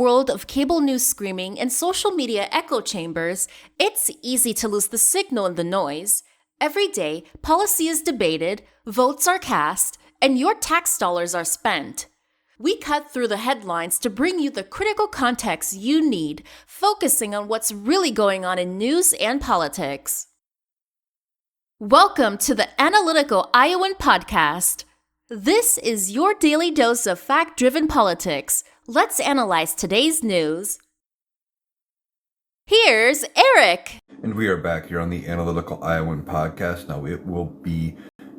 world of cable news screaming and social media echo chambers, it's easy to lose the signal in the noise. Every day, policy is debated, votes are cast, and your tax dollars are spent. We cut through the headlines to bring you the critical context you need, focusing on what's really going on in news and politics. Welcome to the Analytical Iowan Podcast. This is your daily dose of fact-driven politics. Let's analyze today's news. Here's Eric. And we are back here on the Analytical Iowan Podcast. Now, it will be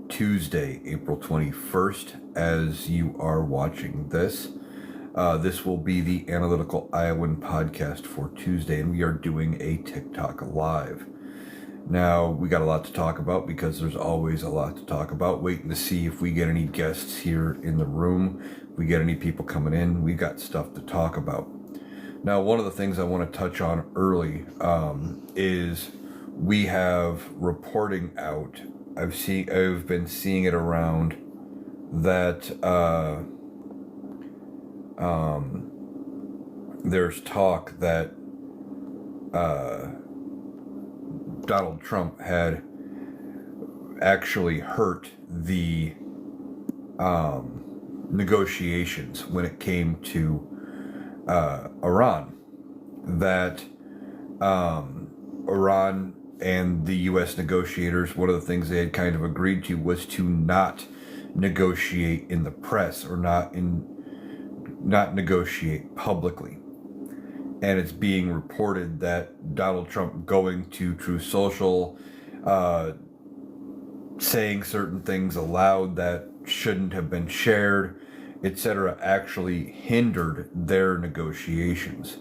Tuesday, April 21st, as you are watching this. This will be the Analytical Iowan Podcast for Tuesday, and we are doing a TikTok Live. Now, we got a lot to talk about because there's always a lot to talk about. Waiting to see if we get any guests here in the room. If we get any people coming in. We got stuff to talk about. Now, one of the things I want to touch on early is we have reporting out. I've been seeing it around that there's talk that Donald Trump had actually hurt the negotiations when it came to Iran. That Iran and the U.S. negotiators, one of the things they had kind of agreed to was to not negotiate in the press or not negotiate publicly. And it's being reported that Donald Trump going to Truth Social, saying certain things aloud that shouldn't have been shared, etc., actually hindered their negotiations.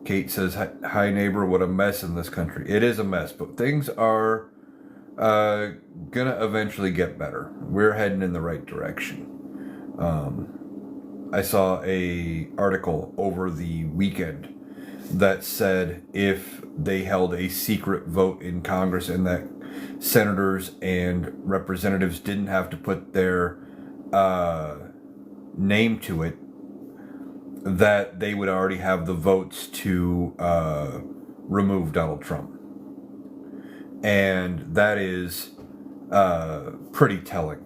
Kate says, "Hi neighbor, what a mess in this country." It is a mess, but things are gonna eventually get better. We're heading in the right direction. I saw a article over the weekend that said if they held a secret vote in Congress and that senators and representatives didn't have to put their name to it, that they would already have the votes to remove Donald Trump. And that is pretty telling.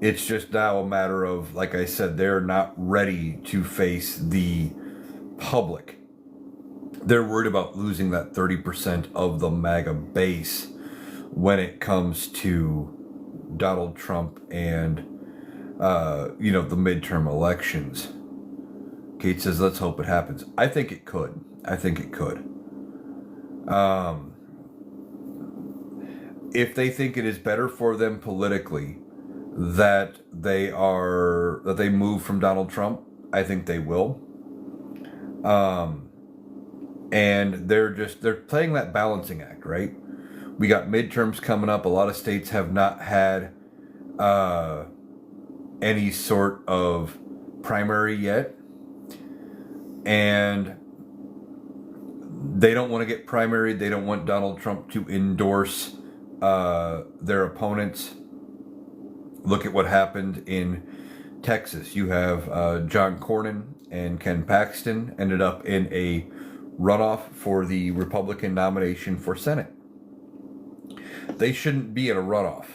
It's just now a matter of, like I said, they're not ready to face the public. They're worried about losing that 30% of the MAGA base when it comes to Donald Trump and, the midterm elections. Kate says, let's hope it happens. I think it could. If they think it is better for them politically that they move from Donald Trump, I think they will. And they're playing that balancing act, right? We got midterms coming up. A lot of states have not had any sort of primary yet. And they don't want to get primaried. They don't want Donald Trump to endorse their opponents. Look at what happened in Texas. You have John Cornyn and Ken Paxton ended up in a runoff for the Republican nomination for Senate. They shouldn't be in a runoff.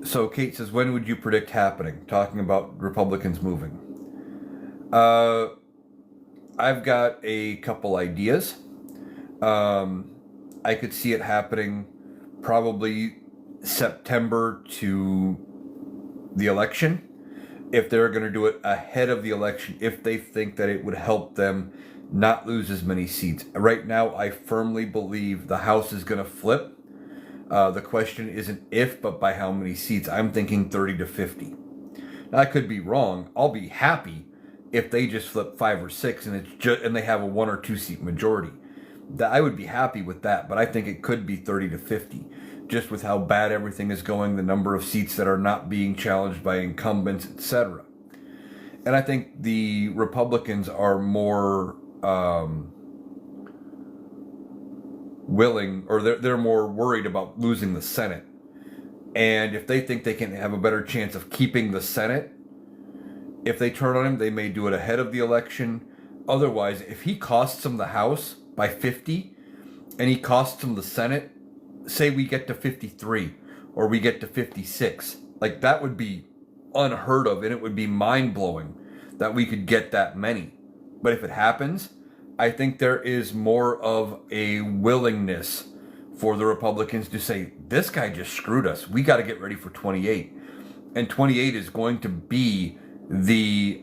So Kate says, when would you predict happening? Talking about Republicans moving. I've got a couple ideas. I could see it happening probably September to the election. If they're going to do it ahead of the election, if they think that it would help them not lose as many seats. Right now, I firmly believe the House is going to flip. The question isn't if, but by how many seats. I'm thinking 30 to 50. Now, I could be wrong. I'll be happy if they just flip 5 or 6 and they have a 1 or 2 seat majority. I would be happy with that, but I think it could be 30 to 50. Just with how bad everything is going, the number of seats that are not being challenged by incumbents, etc. And I think the Republicans are more willing, or they're more worried about losing the Senate And if they think they can have a better chance of keeping the Senate, if they turn on him, they may do it ahead of the election. Otherwise, if he costs them the House by 50 and he costs them the Senate, say we get to 53 or we get to 56, like that would be unheard of, and it would be mind blowing that we could get that many. But if it happens, I think there is more of a willingness for the Republicans to say, this guy just screwed us. We got to get ready for 28. And 28 is going to be the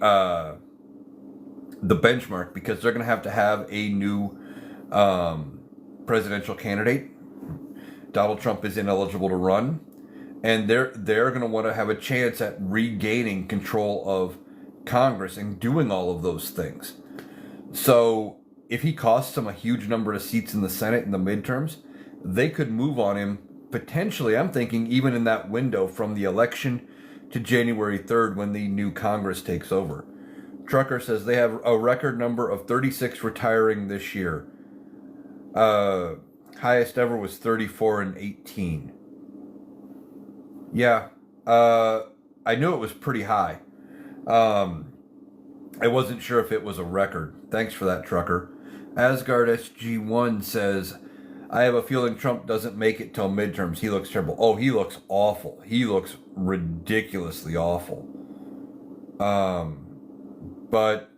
benchmark, because they're going to have a new presidential candidate. Donald Trump is ineligible to run, and they're going to want to have a chance at regaining control of Congress and doing all of those things. So if he costs them a huge number of seats in the Senate in the midterms, they could move on him potentially. I'm thinking even in that window from the election to January 3rd, when the new Congress takes over. Trucker says they have a record number of 36 retiring this year. Highest ever was 34 and 18. Yeah, I knew it was pretty high. I wasn't sure if it was a record. Thanks for that, Trucker. Asgard SG1 says, I have a feeling Trump doesn't make it till midterms. He looks terrible. Oh, he looks awful. He looks ridiculously awful. But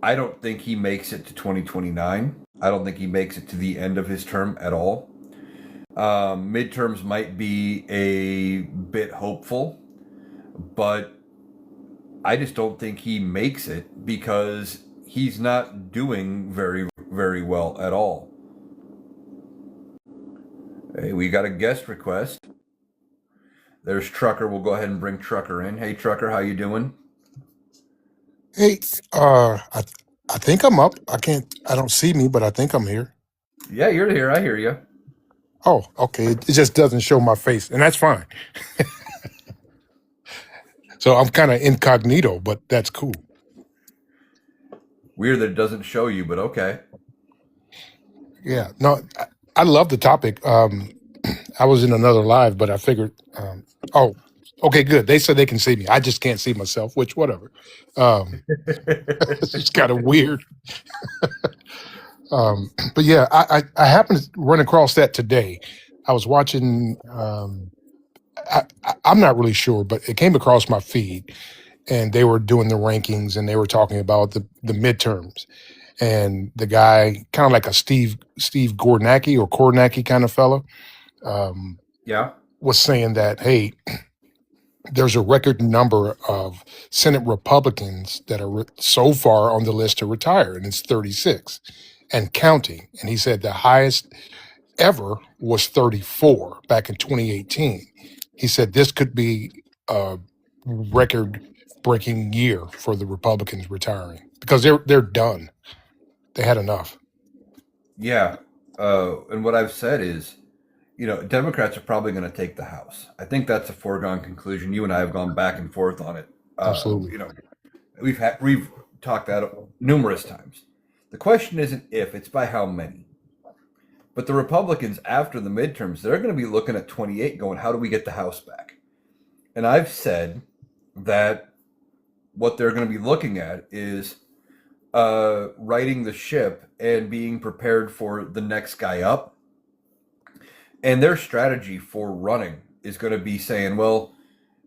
I don't think he makes it to 2029. I don't think he makes it to the end of his term at all. Midterms might be a bit hopeful, but I just don't think he makes it, because he's not doing very, very well at all. Hey, we got a guest request. There's Trucker. We'll go ahead and bring Trucker in. Hey, Trucker, how you doing? Hey, I think I'm up. I don't see me, but I think I'm here. Yeah, you're here. I hear you. Oh, okay. It just doesn't show my face, and that's fine. So I'm kind of incognito, but that's cool. Weird that it doesn't show you, but okay. Yeah. No, I love the topic. I was in another live, but I figured, oh, okay, good. They said they can see me. I just can't see myself, which whatever. It's just kind of weird. But yeah, I happened to run across that today. I was watching. I'm not really sure, but it came across my feed, and they were doing the rankings, and they were talking about the midterms, and the guy, kind of like a Steve Gornacki or Kornacki kind of fella, Yeah. was saying that, hey, there's a record number of Senate Republicans that are so far on the list to retire, and it's 36 and counting. And he said the highest ever was 34 back in 2018. He said this could be a record breaking year for the Republicans retiring, because they're done. They had enough. Yeah. And what I've said is, Democrats are probably going to take the House. I think that's a foregone conclusion. You and I have gone back and forth on it. Absolutely. We've talked that numerous times. The question isn't if, it's by how many. But the Republicans, after the midterms, they're going to be looking at 28 going, how do we get the House back? And I've said that what they're going to be looking at is righting the ship and being prepared for the next guy up. And their strategy for running is going to be saying, well,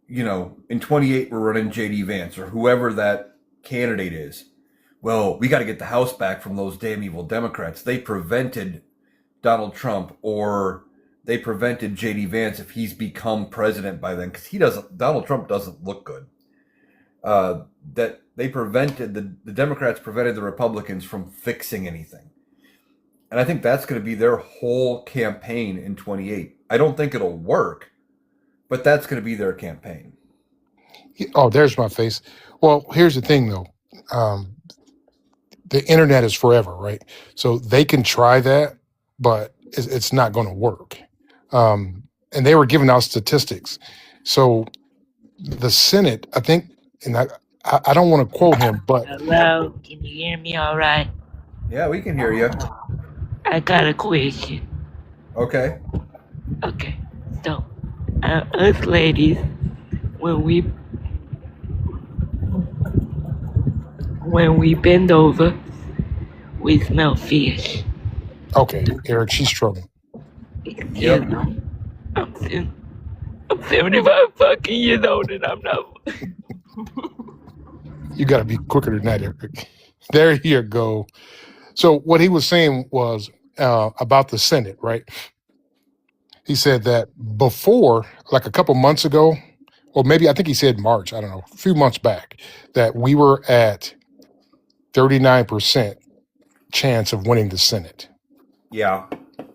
in 28, we're running J.D. Vance or whoever that candidate is. Well, we got to get the House back from those damn evil Democrats. They prevented Donald Trump, or they prevented J.D. Vance if he's become president by then, because Donald Trump doesn't look good. That they prevented, the Democrats prevented the Republicans from fixing anything. And I think that's going to be their whole campaign in 28. I don't think it'll work, but that's going to be their campaign. Oh, there's my face. Well, here's the thing, though. The internet is forever, right? So they can try that, but it's not going to work. And they were giving out statistics. So the Senate, I think, and I don't want to quote him, but Hello, can you hear me all right? Yeah, we can hear you. I got a question. Okay. Okay, so us ladies, when we bend over, we smell fish. Okay, Eric, she's struggling. Excuse Yep. me. I'm 75 fucking years old and I'm not. You got to be quicker than that, Eric. There you go. So what he was saying was about the Senate, right? He said that before, like a couple months ago, or maybe I think he said March, I don't know, a few months back, that we were at 39% chance of winning the Senate. Yeah.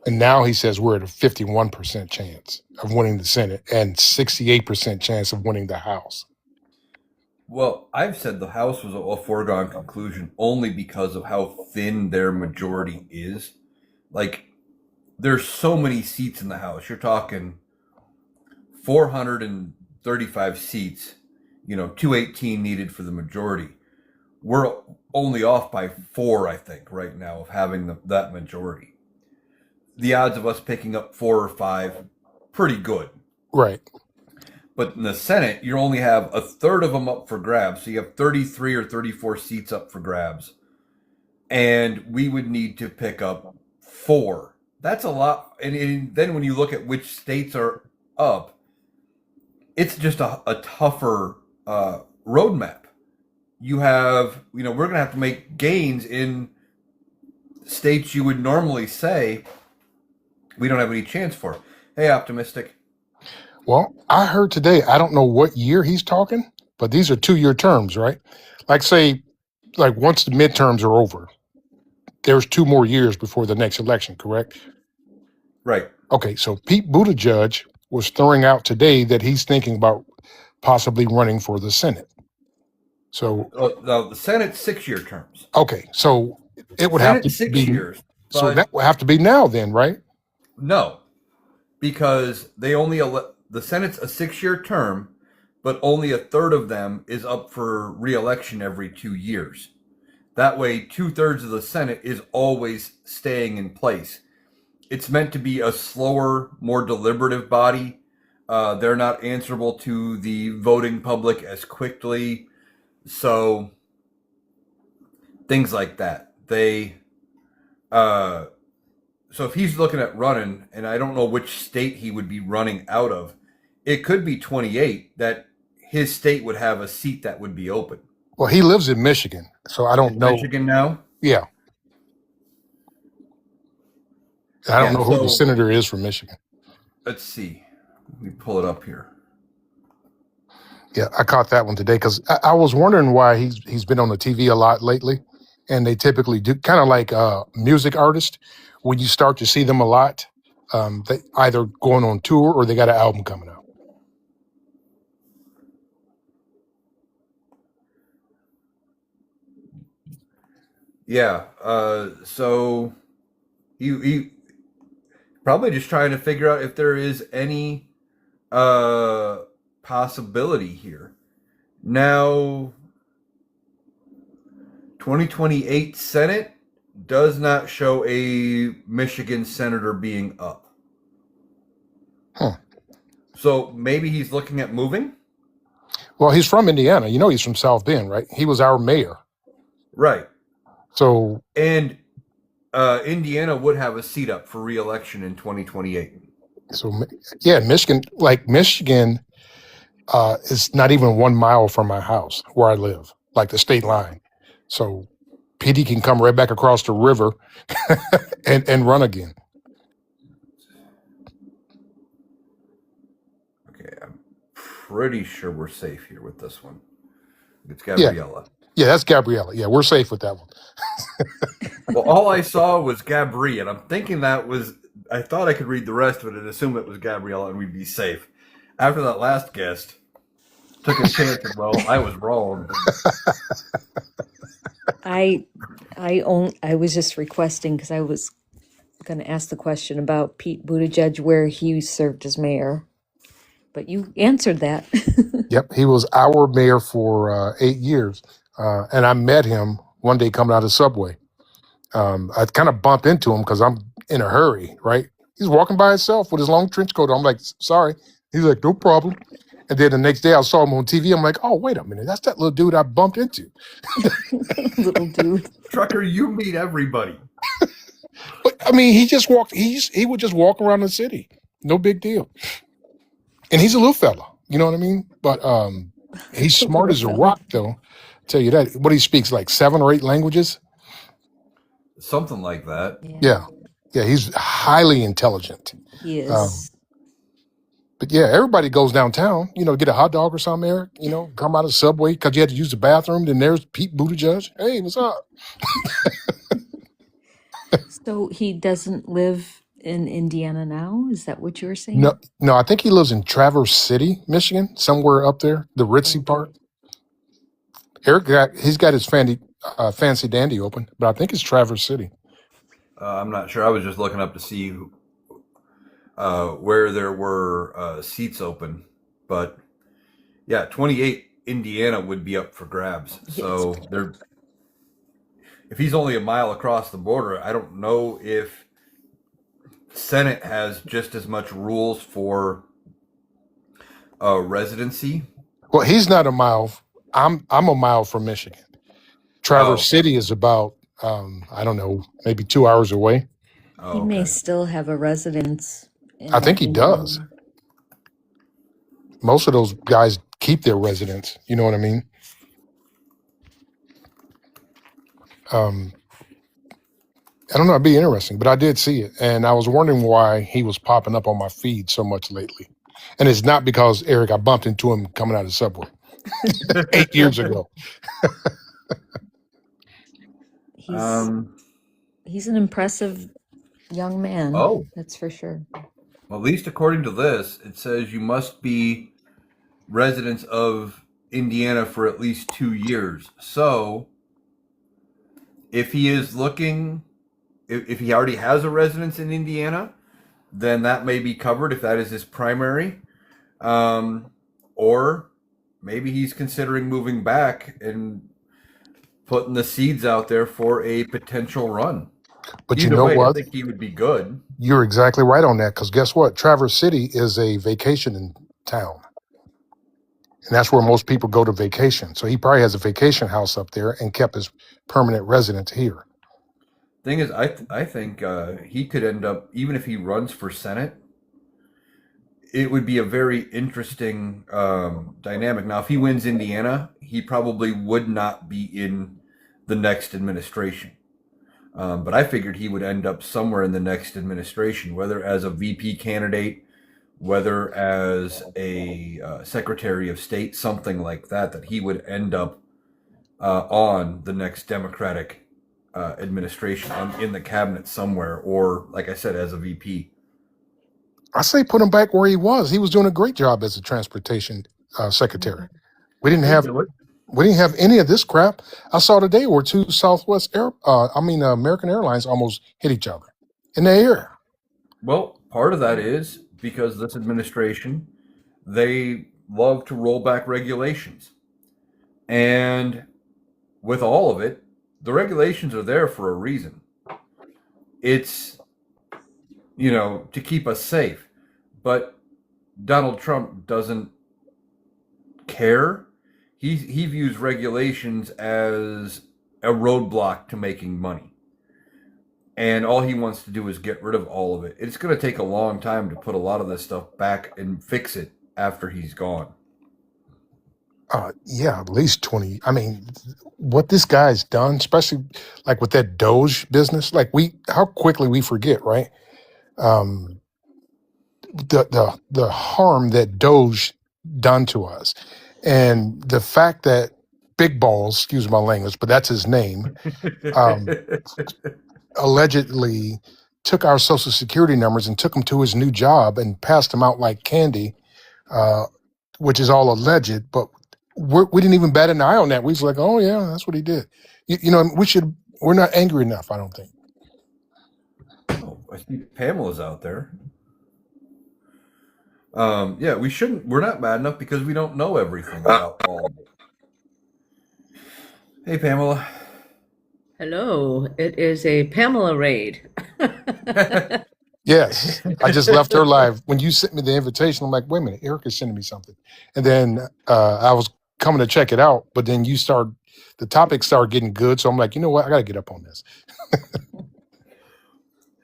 And now he says we're at a 51% chance of winning the Senate and 68% chance of winning the House. Well, I've said the House was a foregone conclusion only because of how thin their majority is. Like, there's so many seats in the House. You're talking 435 seats, 218 needed for the majority. We're only off by 4, I think, right now of having that majority. The odds of us picking up 4 or 5, pretty good. Right. But in the Senate, you only have a third of them up for grabs. So you have 33 or 34 seats up for grabs. And we would need to pick up 4. That's a lot. And then when you look at which states are up, it's just a tougher roadmap. You have, we're going to have to make gains in states you would normally say we don't have any chance for. Hey, Optimistic. Well, I heard today, I don't know what year he's talking, but these are 2-year terms, right? Like say, like once the midterms are over, there's 2 more years before the next election, correct? Right. Okay, so Pete Buttigieg was throwing out today that he's thinking about possibly running for the Senate. So the Senate's 6-year terms. Okay, so it would Senate have to 6 be years. so But that would have to be now then, right? no, because they only the Senate's a 6-year term, but only a third of them is up for re-election every 2 years. That way, 2/3 of the Senate is always staying in place. It's meant to be a slower, more deliberative body. They're not answerable to the voting public as quickly. So things like that. So if he's looking at running, and I don't know which state he would be running out of, it could be 28 that his state would have a seat that would be open. Well, he lives in Michigan, so I don't know. Michigan now? Yeah. I don't Yeah, know who the so- senator is from Michigan. Let's see. Let me pull it up here. Yeah, I caught that one today because I was wondering why he's been on the TV a lot lately, and they typically do kind of like music artists. When you start to see them a lot, they either going on tour or they got an album coming out. Yeah. So he probably just trying to figure out if there is any possibility here. Now, 2028 Senate does not show a Michigan senator being up. Huh. So maybe he's looking at moving? Well, he's from Indiana. You know, he's from South Bend, right? He was our mayor. Right. So And Indiana would have a seat up for re-election in 2028. yeah, Michigan is not even 1 mile from my house where I live, like the state line. So PD can come right back across the river and run again. Okay, I'm pretty sure we're safe here with this one. It's Gabriella. Yeah, that's Gabriella. Yeah, we're safe with that one. Well, all I saw was Gabri, and I'm thinking I thought I could read the rest of it and assume it was Gabriella and we'd be safe. After that last guest took a chance, and well, I was wrong. I was just requesting because I was going to ask the question about Pete Buttigieg where he served as mayor, but you answered that. Yep, he was our mayor for 8 years, and I met him one day coming out of Subway, I kind of bumped into him because I'm in a hurry, right? He's walking by himself with his long trench coat on. I'm like, sorry. He's like, no problem. And then the next day I saw him on TV. I'm like, oh, wait a minute. That's that little dude I bumped into. Little dude. Trucker, you meet everybody. But I mean, he just walked, he would just walk around the city. No big deal. And he's a little fella. You know what I mean? But he's smart Little as a fella. rock, though. Tell you that. What he speaks, like 7 or 8 languages? Something like that. Yeah, Yeah. Yeah, he's highly intelligent. he Um, is. but yeah, everybody goes downtown, get a hot dog or something, Eric, come out of the subway because you had to use the bathroom. Then there's Pete Buttigieg. Hey, what's up? So he doesn't live in Indiana now? Is that what you were saying? No, I think he lives in Traverse City, Michigan, somewhere up there, the ritzy Okay. part. He's got his fancy dandy open, but I think it's Traverse City. I'm not sure. I was just looking up to see where there were seats open. But yeah, 28 Indiana would be up for grabs. Yes. So if he's only a mile across the border, I don't know if Senate has just as much rules for residency. Well, he's not a mile. I'm a mile from Michigan. Traverse Oh, City is about I don't know, maybe 2 hours away. oh, He may okay. still have a residence I in think he does. Indiana. Most of those guys keep their residence. You know what I mean? Um, I don't know. It'd be interesting, but I did see it, and I was wondering why he was popping up on my feed so much lately. And it's not because Eric, I bumped into him coming out of the subway 8 years ago. He's Um, he's an impressive young man, oh, that's for sure. well, at least according to this, it says you must be residents of Indiana for at least 2 years. So if he is looking, if he already has a residence in Indiana, then that may be covered if that is his primary. Or maybe he's considering moving back and putting the seeds out there for a potential run. But you Either know way, I what? think he would be good. You're exactly right on that, because guess what? Traverse City is a vacation town, and that's where most people go to vacation. So he probably has a vacation house up there and kept his permanent residence here. Thing is, I think he could end up, even if he runs for Senate, it would be a very interesting dynamic. Now, if he wins Indiana, he probably would not be in the next administration. But I figured he would end up somewhere in the next administration, whether as a VP candidate, whether as a Secretary of State, something like that, that he would end up on the next Democratic administration in the cabinet somewhere, or like I said, as a VP. I say put him back where he was. He was doing a great job as a transportation secretary. We didn't He'd have do it. we didn't have any of this crap. I saw today where 2 American Airlines almost hit each other in the air. Well, part of that is because this administration, they love to roll back regulations. And with all of it, the regulations are there for a reason. It's, to keep us safe. But Donald Trump doesn't care. He views regulations as a roadblock to making money. And all he wants to do is get rid of all of it. It's going to take a long time to put a lot of this stuff back and fix it after he's gone. Yeah, at least 20. I mean, what this guy's done, especially like with that Doge business, like how quickly we forget, right? Um, the harm that Doge done to us, and the fact that Big Balls, excuse my language, but that's his name, um, allegedly took our social security numbers and took them to his new job and passed them out like candy, which is all alleged, but we didn't even bat an eye on that. We was like, oh yeah, that's what he did. We're not angry enough, I don't think. Oh, I see Pamela's out there. Yeah, we're not bad enough because we don't know everything about all of it. Hey, Pamela. Hello, it is a Pamela raid. Yes, I just left her live. When you sent me the invitation, I'm like, wait a minute, Erica's sending me something. And then I was coming to check it out, but then the topic started getting good. So I'm like, you know what? I got to get up on this.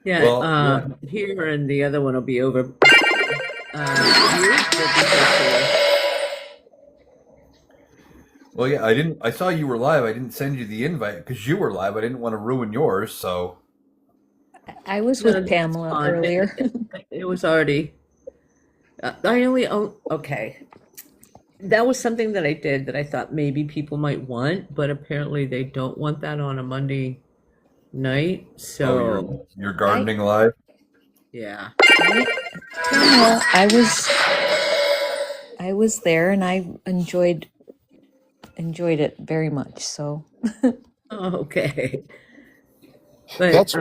Yeah, Well, here and the other one will be over. Here will be virtual. well, yeah, I saw you were live. I didn't send you the invite because you were live. I didn't want to ruin yours, so. I was No, with that's Pamela fine. earlier. It was already. Okay. That was something that I did that I thought maybe people might want, but apparently they don't want that on a Monday night. Oh, So, you're gardening live? yeah. Pamela, I was there and I enjoyed it very much. So Oh, okay. But That's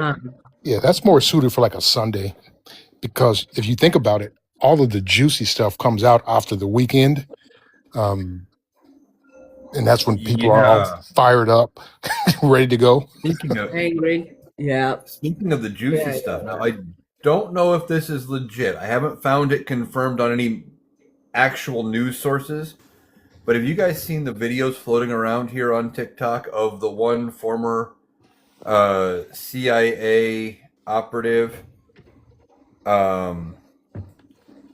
that's more suited for like a Sunday, because if you think about it, all of the juicy stuff comes out after the weekend. Um, and that's when people are all Yeah. fired up, ready to go. angry. Yeah. Speaking of the juicy Yeah. stuff, now I don't know if this is legit. I haven't found it confirmed on any actual news sources. But have you guys seen the videos floating around here on TikTok of the one former CIA operative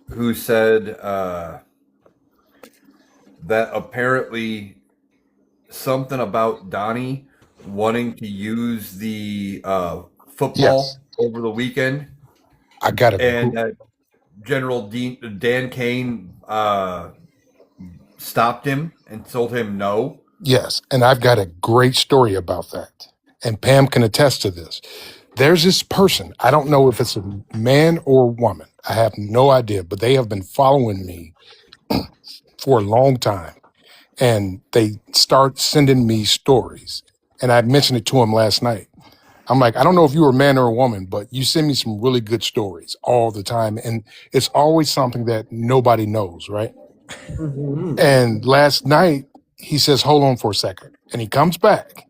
who said that apparently something about Donnie wanting to use the football Yes. over the weekend, I got it. and General Dan Kane stopped him and told him no. Yes, and I've got a great story about that. And Pam can attest to this. There's this person, I don't know if it's a man or woman. I have no idea, but they have been following me for a long time. And they start sending me stories. And I mentioned it to them last night. I'm like, I don't know if you were a man or a woman, but you send me some really good stories all the time. And it's always something that nobody knows, right? Mhm. And last night, he says, hold on for a second. And he comes back.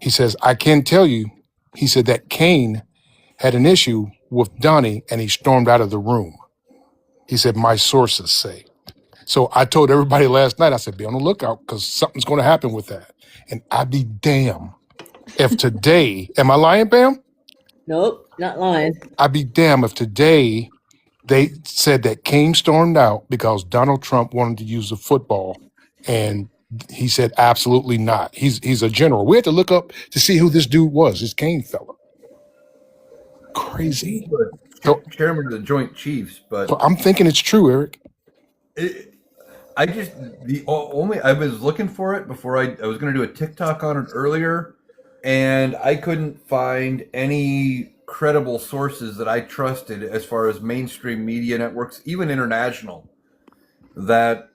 He says, I can tell you, he said that Kane had an issue with Donnie and he stormed out of the room. He said, my sources say. So I told everybody last night, I said, be on the lookout because something's going to happen with that. And I'd be damn if today, am I lying, Pam? Nope, not lying. I'd be damn if today they said that Kane stormed out because Donald Trump wanted to use the football. And he said, absolutely not. He's a general. We had to look up to see who this dude was, this Kane fella. Crazy. So, Chairman of the Joint Chiefs, but so I'm thinking it's true, Eric. I was looking for it before I was going to do a TikTok on it earlier, and I couldn't find any credible sources that I trusted as far as mainstream media networks, even international, that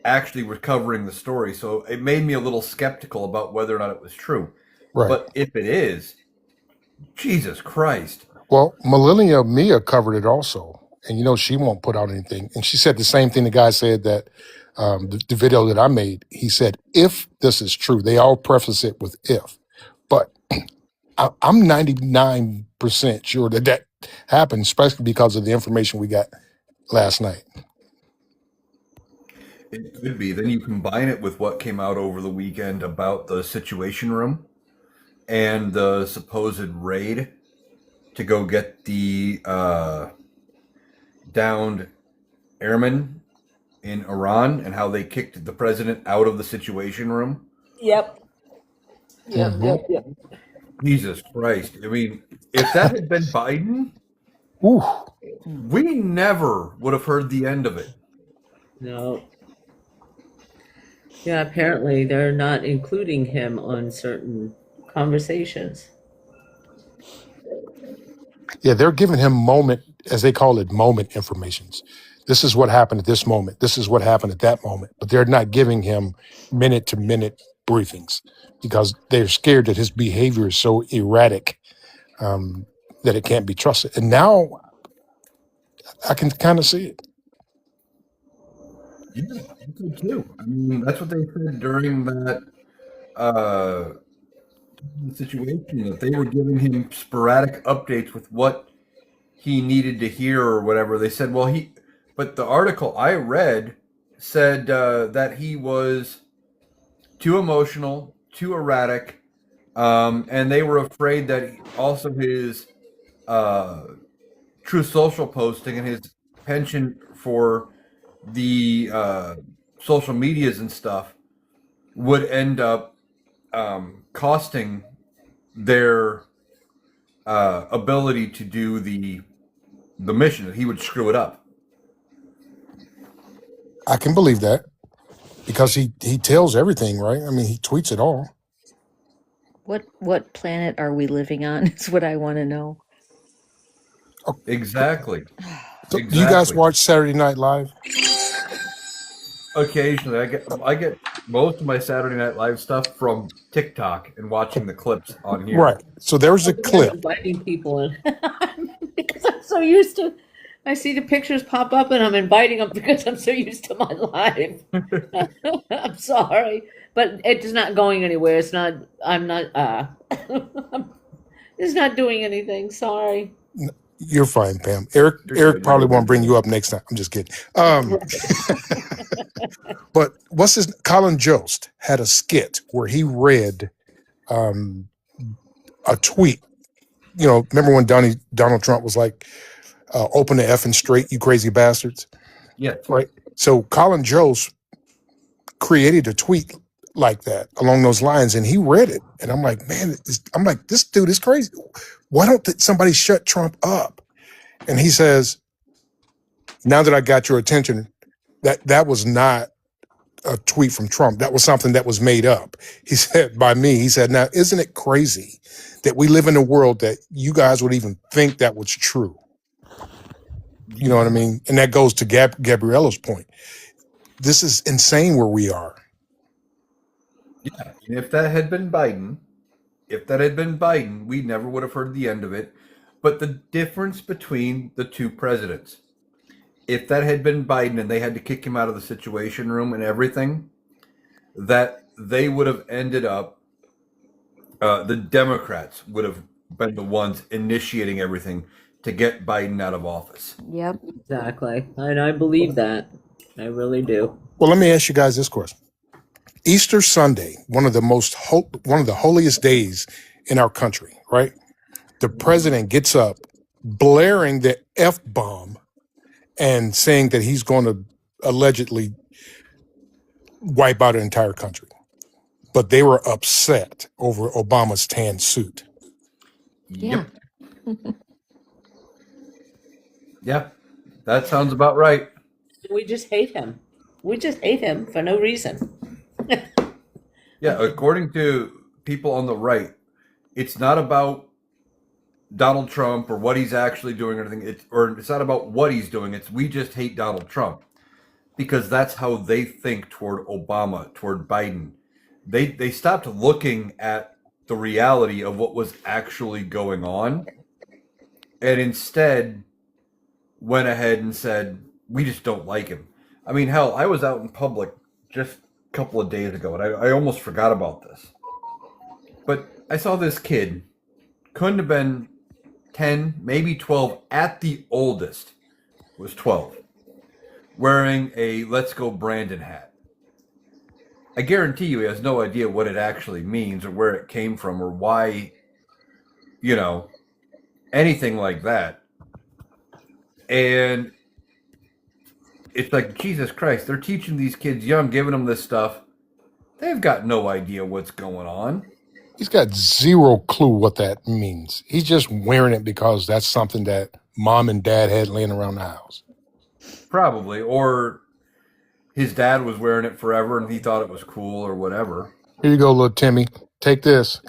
actually were covering the story. So it made me a little skeptical about whether or not it was true. Right. But if it is, Jesus Christ. Well, Melania Mia covered it also. And she won't put out anything. And she said the same thing the guy said that the video that I made, he said, if this is true, they all preface it with if. But I'm 99% sure that happened, especially because of the information we got last night. It could be. Then you combine it with what came out over the weekend about the Situation Room and the supposed raid to go get the downed airmen in Iran and how they kicked the president out of the Situation Room. Yep. Jesus Christ. I mean, if that had been Biden, Ooh. we never would have heard the end of it. No. Yeah, apparently they're not including him on certain conversations. Yeah, they're giving him moment, as they call it, moment informations. This is what happened at this moment. This is what happened at that moment. But they're not giving him minute to minute briefings because they're scared that his behavior is so erratic that it can't be trusted. And now I can kind of see it. Yeah, I could too. I mean, that's what they said during that the situation that they were giving him sporadic updates with what he needed to hear or whatever. They said, well, but the article I read said that he was too emotional, too erratic, and they were afraid that also his True Social posting and his penchant for the social medias and stuff would end up costing their ability to do the mission. That he would screw it up. I can believe that because he tells everything, right? I mean, he tweets it all. What planet are we living on is what I want to know. Exactly. So do you guys watch Saturday Night Live? Occasionally, I get most of my Saturday Night Live stuff from TikTok and watching the clips on here. Right. So there was a clip. Inviting people in because I'm so used to. I see the pictures pop up and I'm inviting them because I'm so used to my life. I'm sorry, but it's not going anywhere. It's not. I'm not. It's not doing anything. Sorry. You're fine, Pam. Eric probably won't bring you up next time. I'm just kidding. But Colin Jost had a skit where he read a tweet. You know, remember when Donald Trump was like, open the effing straight, you crazy bastards? Yeah. Right. So Colin Jost created a tweet like that along those lines, and he read it. And I'm like, man, this dude is crazy. Why don't somebody shut Trump up? And he says, now that I got your attention, that was not a tweet from Trump. That was something that was made up. He said by me. He said, now, isn't it crazy that we live in a world that you guys would even think that was true? You know what I mean? And that goes to Gabriella's point. This is insane where we are. Yeah. And if that had been Biden, we never would have heard the end of it. But the difference between the two presidents, if that had been Biden and they had to kick him out of the Situation Room and everything, that they would have ended up, the Democrats would have been the ones initiating everything to get Biden out of office. Yep. Exactly, and I believe that. I really do. Well, let me ask you guys this question. Easter Sunday, one of the holiest days in our country, right? The president gets up blaring the F-bomb and saying that he's going to allegedly wipe out an entire country. But they were upset over Obama's tan suit. Yeah. Yeah, that sounds about right. We just hate him. We just hate him for no reason. Yeah, according to people on the right, it's not about Donald Trump or what he's actually doing or anything. It's not about what he's doing. It's we just hate Donald Trump because that's how they think toward Obama, toward Biden. They stopped looking at the reality of what was actually going on and instead went ahead and said, we just don't like him. I mean, hell, I was out in public just a couple of days ago and I almost forgot about this. But I saw this kid, couldn't have been 10, maybe 12, at the oldest, was 12, wearing a Let's Go Brandon hat. I guarantee you he has no idea what it actually means or where it came from or why, anything like that. And it's like, Jesus Christ, they're teaching these kids young, giving them this stuff. They've got no idea what's going on. He's got zero clue what that means. He's just wearing it because that's something that mom and dad had laying around the house. Probably. Or his dad was wearing it forever and he thought it was cool or whatever. Here you go, little Timmy. Take this.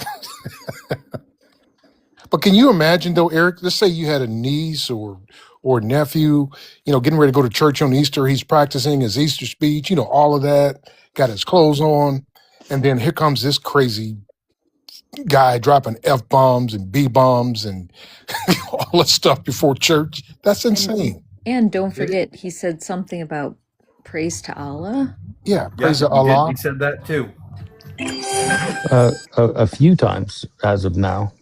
But can you imagine, though, Eric, let's say you had a niece or nephew, getting ready to go to church on Easter. He's practicing his Easter speech, all of that, got his clothes on. And then here comes this crazy guy dropping F-bombs and B-bombs and all that stuff before church. That's insane. And don't forget, he said something about praise to Allah. Yeah, praise to Allah. He said that too. A few times as of now.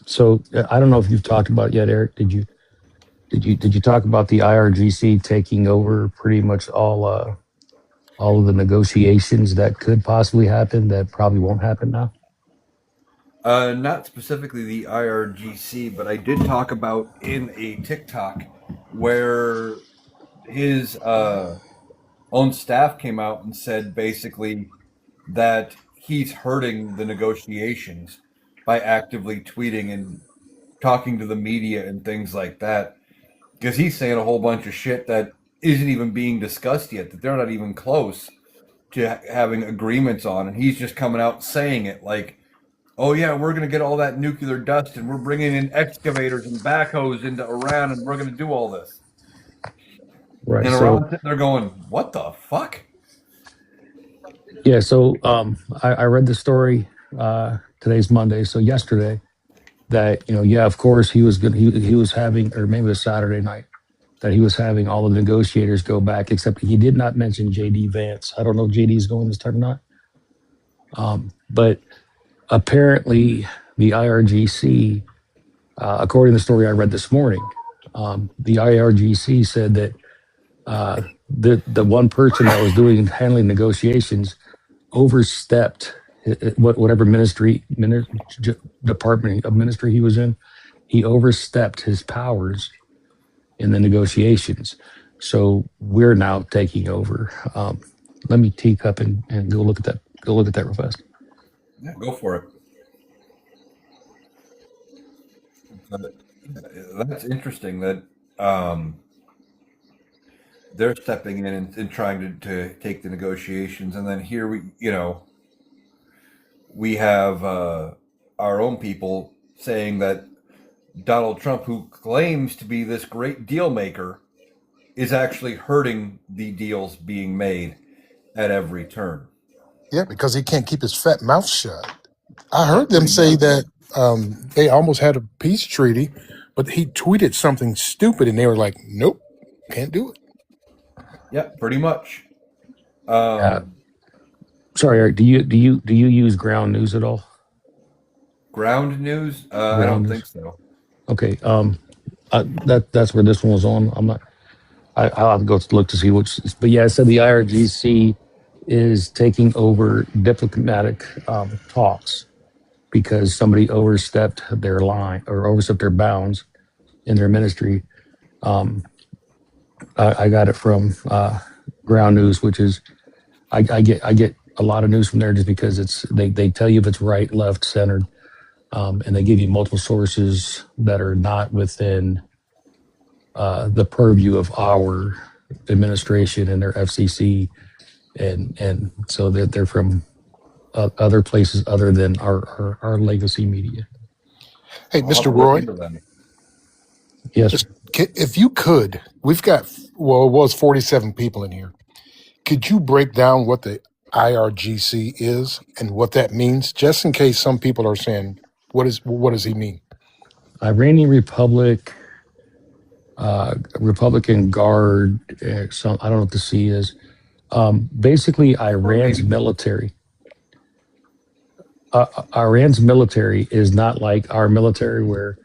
So I don't know if you've talked about it yet, Eric. Did you talk about the IRGC taking over pretty much all of the negotiations that could possibly happen that probably won't happen now? Not specifically the IRGC, but I did talk about in a TikTok where his own staff came out and said basically that he's hurting the negotiations by actively tweeting and talking to the media and things like that. Because he's saying a whole bunch of shit that isn't even being discussed yet, that they're not even close to having agreements on. And he's just coming out saying it like, oh yeah, we're going to get all that nuclear dust and we're bringing in excavators and backhoes into Iran and we're going to do all this. Right. And So Iran, they're going, what the fuck? yeah. So I read the story. Today's Monday, so yesterday. That yeah, of course he was good. He was having, or maybe it was Saturday night, that he was having all the negotiators go back, except he did not mention JD Vance. I don't know if JD's going this time or not. But apparently the IRGC, according to the story I read this morning, the IRGC said that the one person that was handling negotiations overstepped whatever department of ministry he was in. He overstepped his powers in the negotiations. So we're now taking over. Let me teak up and go look at that. Go look at that real fast. Yeah, go for it. That's interesting that they're stepping in and trying to take the negotiations, and then here we have our own people saying that Donald Trump, who claims to be this great deal maker, is actually hurting the deals being made at every turn. Yeah, because he can't keep his fat mouth shut. I heard them say that they almost had a peace treaty, but he tweeted something stupid, and they were like, "Nope, can't do it." Yeah, pretty much. Sorry, Eric. Do you use Ground News at all? Ground News? I don't think so. Okay. That's where this one was on. I'm not. I'll have to go look to see which. But yeah, it said the IRGC is taking over diplomatic talks because somebody overstepped their line or overstepped their bounds in their ministry. I got it from Ground News, which is I get a lot of news from there just because they tell you if it's right, left, centered, and they give you multiple sources that are not within the purview of our administration and their FCC, and so they're from other places other than our legacy media. Hey, Mr. Roy. Yes. If you could, we've got, well, it was 47 people in here. Could you break down what the IRGC is and what that means, just in case some people are saying, what does he mean? Iranian Republic, Republican Guard, I don't know what the C is. Basically, Iran's military. Iran's military is not like our military, where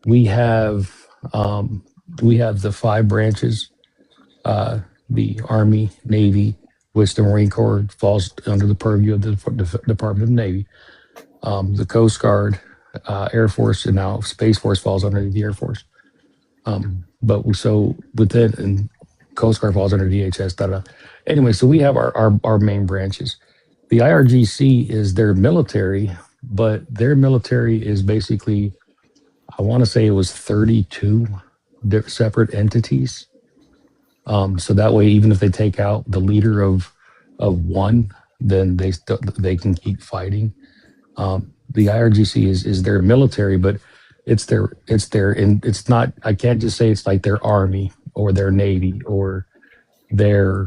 we have the 5 branches, the Army, Navy, which the Marine Corps falls under the purview of the Department of the Navy, the Coast Guard, Air Force, and now Space Force falls under the Air Force. But so within, and Coast Guard falls under DHS. Anyway, so we have our main branches. The IRGC is their military, but their military is basically, I want to say it was 32 separate entities. So that way, even if they take out the leader of one, then they can keep fighting. The IRGC is their military, but it's and it's not. I can't just say it's like their army or their navy or their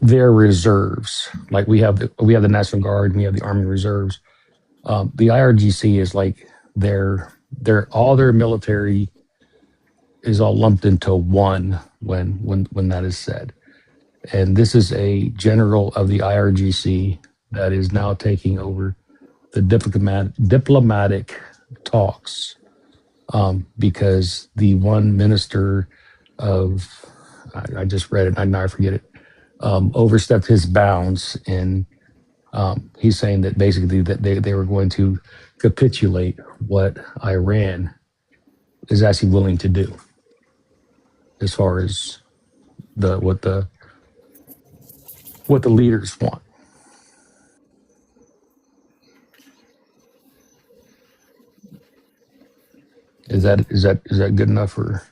their reserves. Like we have the National Guard and we have the Army Reserves. The IRGC is like their all their military is all lumped into one when that is said. And this is a general of the IRGC that is now taking over the diplomatic talks, because the one minister of, I just read it, I forget it, overstepped his bounds, and he's saying that basically that they were going to capitulate what Iran is actually willing to do as far as what the leaders want. Is that good enough for?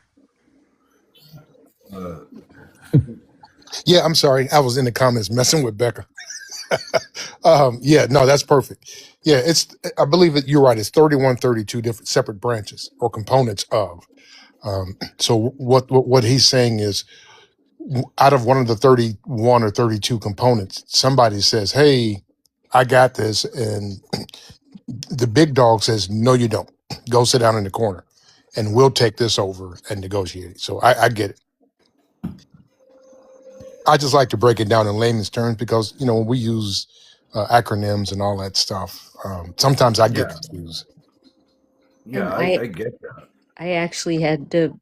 Yeah, I'm sorry. I was in the comments messing with Becca. Yeah, no, that's perfect. Yeah, I believe that you're right. It's 31, 32 different separate branches or components of. So what he's saying is, out of one of the 31 or 32 components, somebody says, "Hey, I got this," and the big dog says, "No, you don't. Go sit down in the corner, and we'll take this over and negotiate it." So I get it. I just like to break it down in layman's terms because when we use acronyms and all that stuff, sometimes I get Yeah. confused. Yeah, And I get that. I actually had to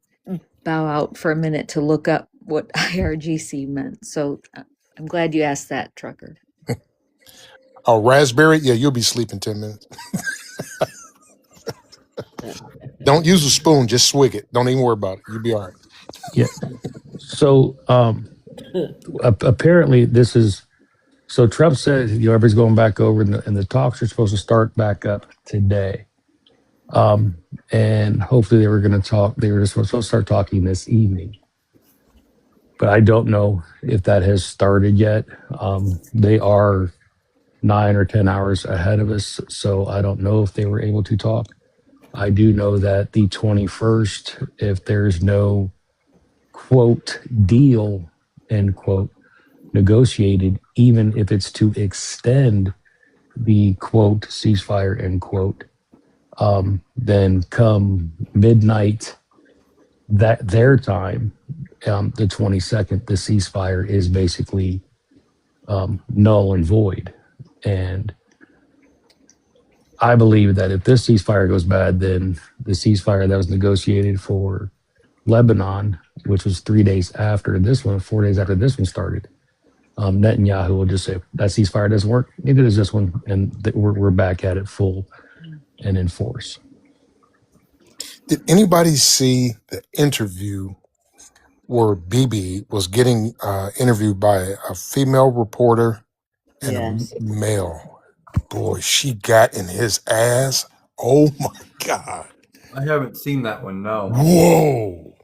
bow out for a minute to look up what IRGC meant. So I'm glad you asked that, Trucker. Oh, raspberry? Yeah, you'll be sleeping 10 minutes. Don't use a spoon, just swig it. Don't even worry about it. You'll be all right. Yeah. So apparently this is, so Trump said, everybody's going back over, and the talks are supposed to start back up today. And hopefully they were supposed to start talking this evening. But I don't know if that has started yet. They are 9 or 10 hours ahead of us, so I don't know if they were able to talk. I do know that the 21st, if there's no quote deal, end quote, negotiated, even if it's to extend the quote ceasefire, end quote, then come midnight that their time, the 22nd, the ceasefire is basically null and void. And I believe that if this ceasefire goes bad, then the ceasefire that was negotiated for Lebanon, which was 3 days after this one, 4 days after this one started, Netanyahu will just say that ceasefire doesn't work. Neither does this one, and we're back at it full and in force. Did anybody see the interview where Bibi was getting interviewed by a female reporter and Yes. a male? Boy, she got in his ass. Oh my God. I haven't seen that one, no. Whoa.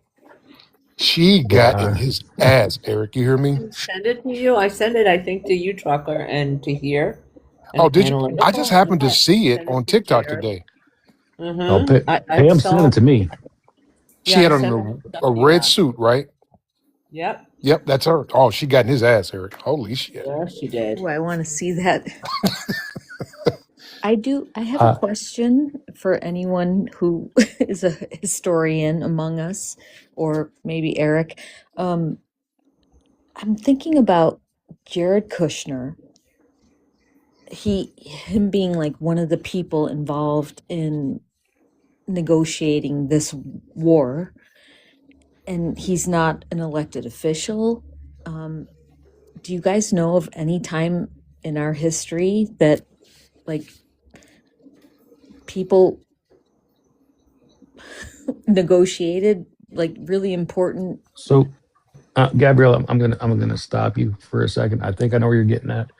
She got in Yeah. his ass, Eric. You hear me? Send it to you. I sent it, I think, to you, Trucker, and to here. Oh, did you? I just happened to see it on TikTok today. Oh, Mm-hmm. Pam sent it to me. She had on a red suit, right? Yep. Yep, that's her. Oh, she got in his ass, Eric. Holy shit. Yeah, she did. Oh, I want to see that. I have a question for anyone who is a historian among us, or maybe Eric. I'm thinking about Jared Kushner. Him being like one of the people involved in negotiating this war, and he's not an elected official. Do you guys know of any time in our history that like people negotiated like really important? So, Gabrielle, I'm gonna stop you for a second. I think I know where you're getting at.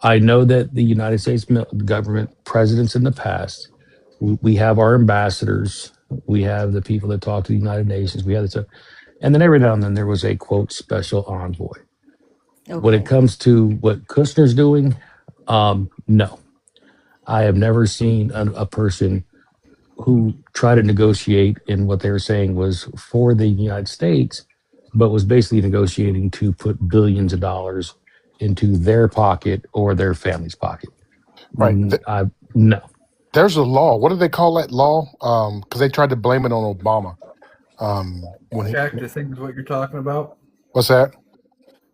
I know that the United States government, presidents in the past, we have our ambassadors, we have the people that talk to the United Nations, we have this, and then every now and then there was a quote special envoy. When it comes to what Kushner's doing, no, I have never seen a person who tried to negotiate, and what they were saying was for the United States, but was basically negotiating to put billions of dollars into their pocket or their family's pocket. Right. No. There's a law. What do they call that law? Because they tried to blame it on Obama. Jack, the thing is what you're talking about? What's that?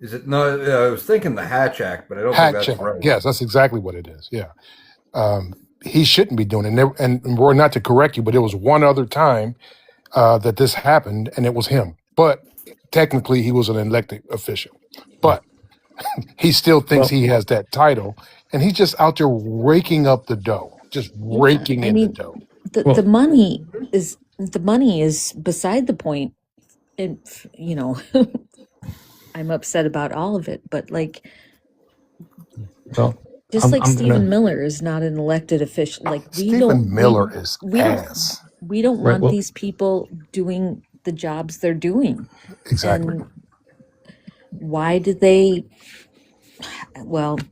Is it no? I was thinking the Hatch Act, but I don't think Hatch that's Act. right. Yes, that's exactly what it is. Yeah. He shouldn't be doing it. And we're not to correct you, but it was one other time that this happened, and it was him. But technically, he was an elected official. But he still thinks Well, he has that title, and he's just out there raking up the dough, just Yeah, raking I in the mean, dough. the well, money is beside the point. And you know, I'm upset about all of it, but like, well, just like I'm Stephen gonna Miller is not an elected official. Like Stephen Miller is ass. we don't right. want Well, these people doing the jobs they're doing. Exactly. And why did they? Well,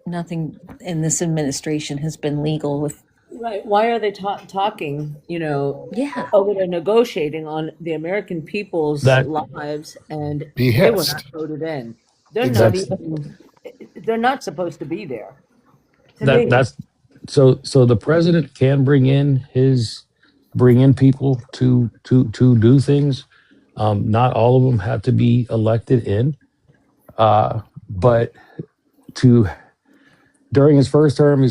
nothing in this administration has been legal with. Right, why are they talking, Yeah, over there negotiating on the American people's that lives, and they were not Behest. voted in? They're not Exactly. that's even, they're not supposed to be there, to me. that's so the president can bring in people to do things. Not all of them have to be elected in, but to during his first term,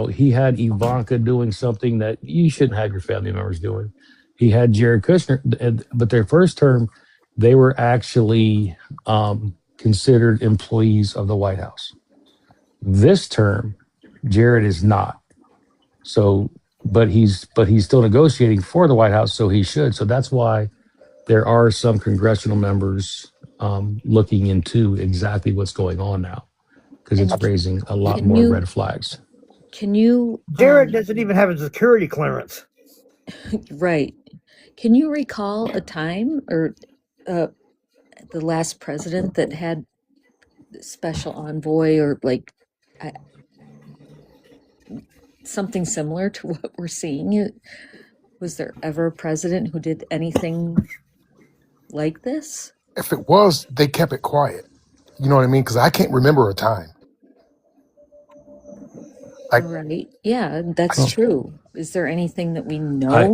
he had Ivanka doing something that you shouldn't have your family members doing. He had Jared Kushner, but their first term, they were actually considered employees of the White House. This term, Jared is not. So, but he's still negotiating for the White House, so he should. So that's why there are some congressional members looking into exactly what's going on now, because it's and raising a lot can more you red flags. can you Jared doesn't even have a security clearance. right? Can you recall a time or the last president that had special envoy or like I, something similar to what we're seeing? Was there ever a president who did anything like this? If it was, they kept it quiet. You know what I mean? Because I can't remember a time. Like, Right. Yeah, that's Well, true. Is there anything that we I,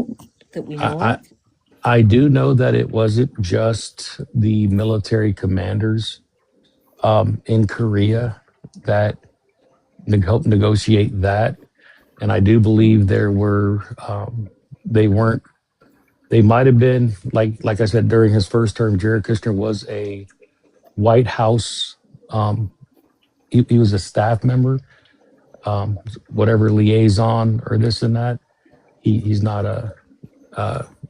know I, of? I do know that it wasn't just the military commanders in Korea that helped negotiate that, and I do believe there were they weren't they might have been like I said during his first term. Jared Kushner was a White House. Um, he was a staff member, whatever liaison or this and that. He's not a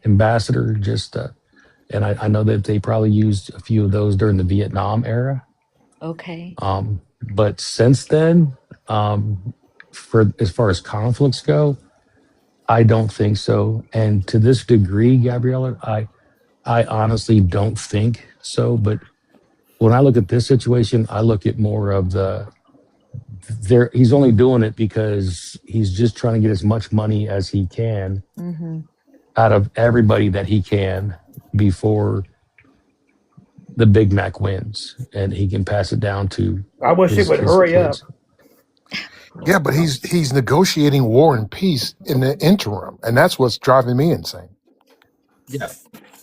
ambassador, just and I know that they probably used a few of those during the Vietnam era. Okay. But since then, for as far as conflicts go, I don't think so. And to this degree, Gabriella, I honestly don't think so. But when I look at this situation, I look at more of he's only doing it because he's just trying to get as much money as he can Mm-hmm. out of everybody that he can before the Big Mac wins, and he can pass it down to I wish it would his hurry up. kids. yeah, but he's negotiating war and peace in the interim, and that's what's driving me insane. Yeah.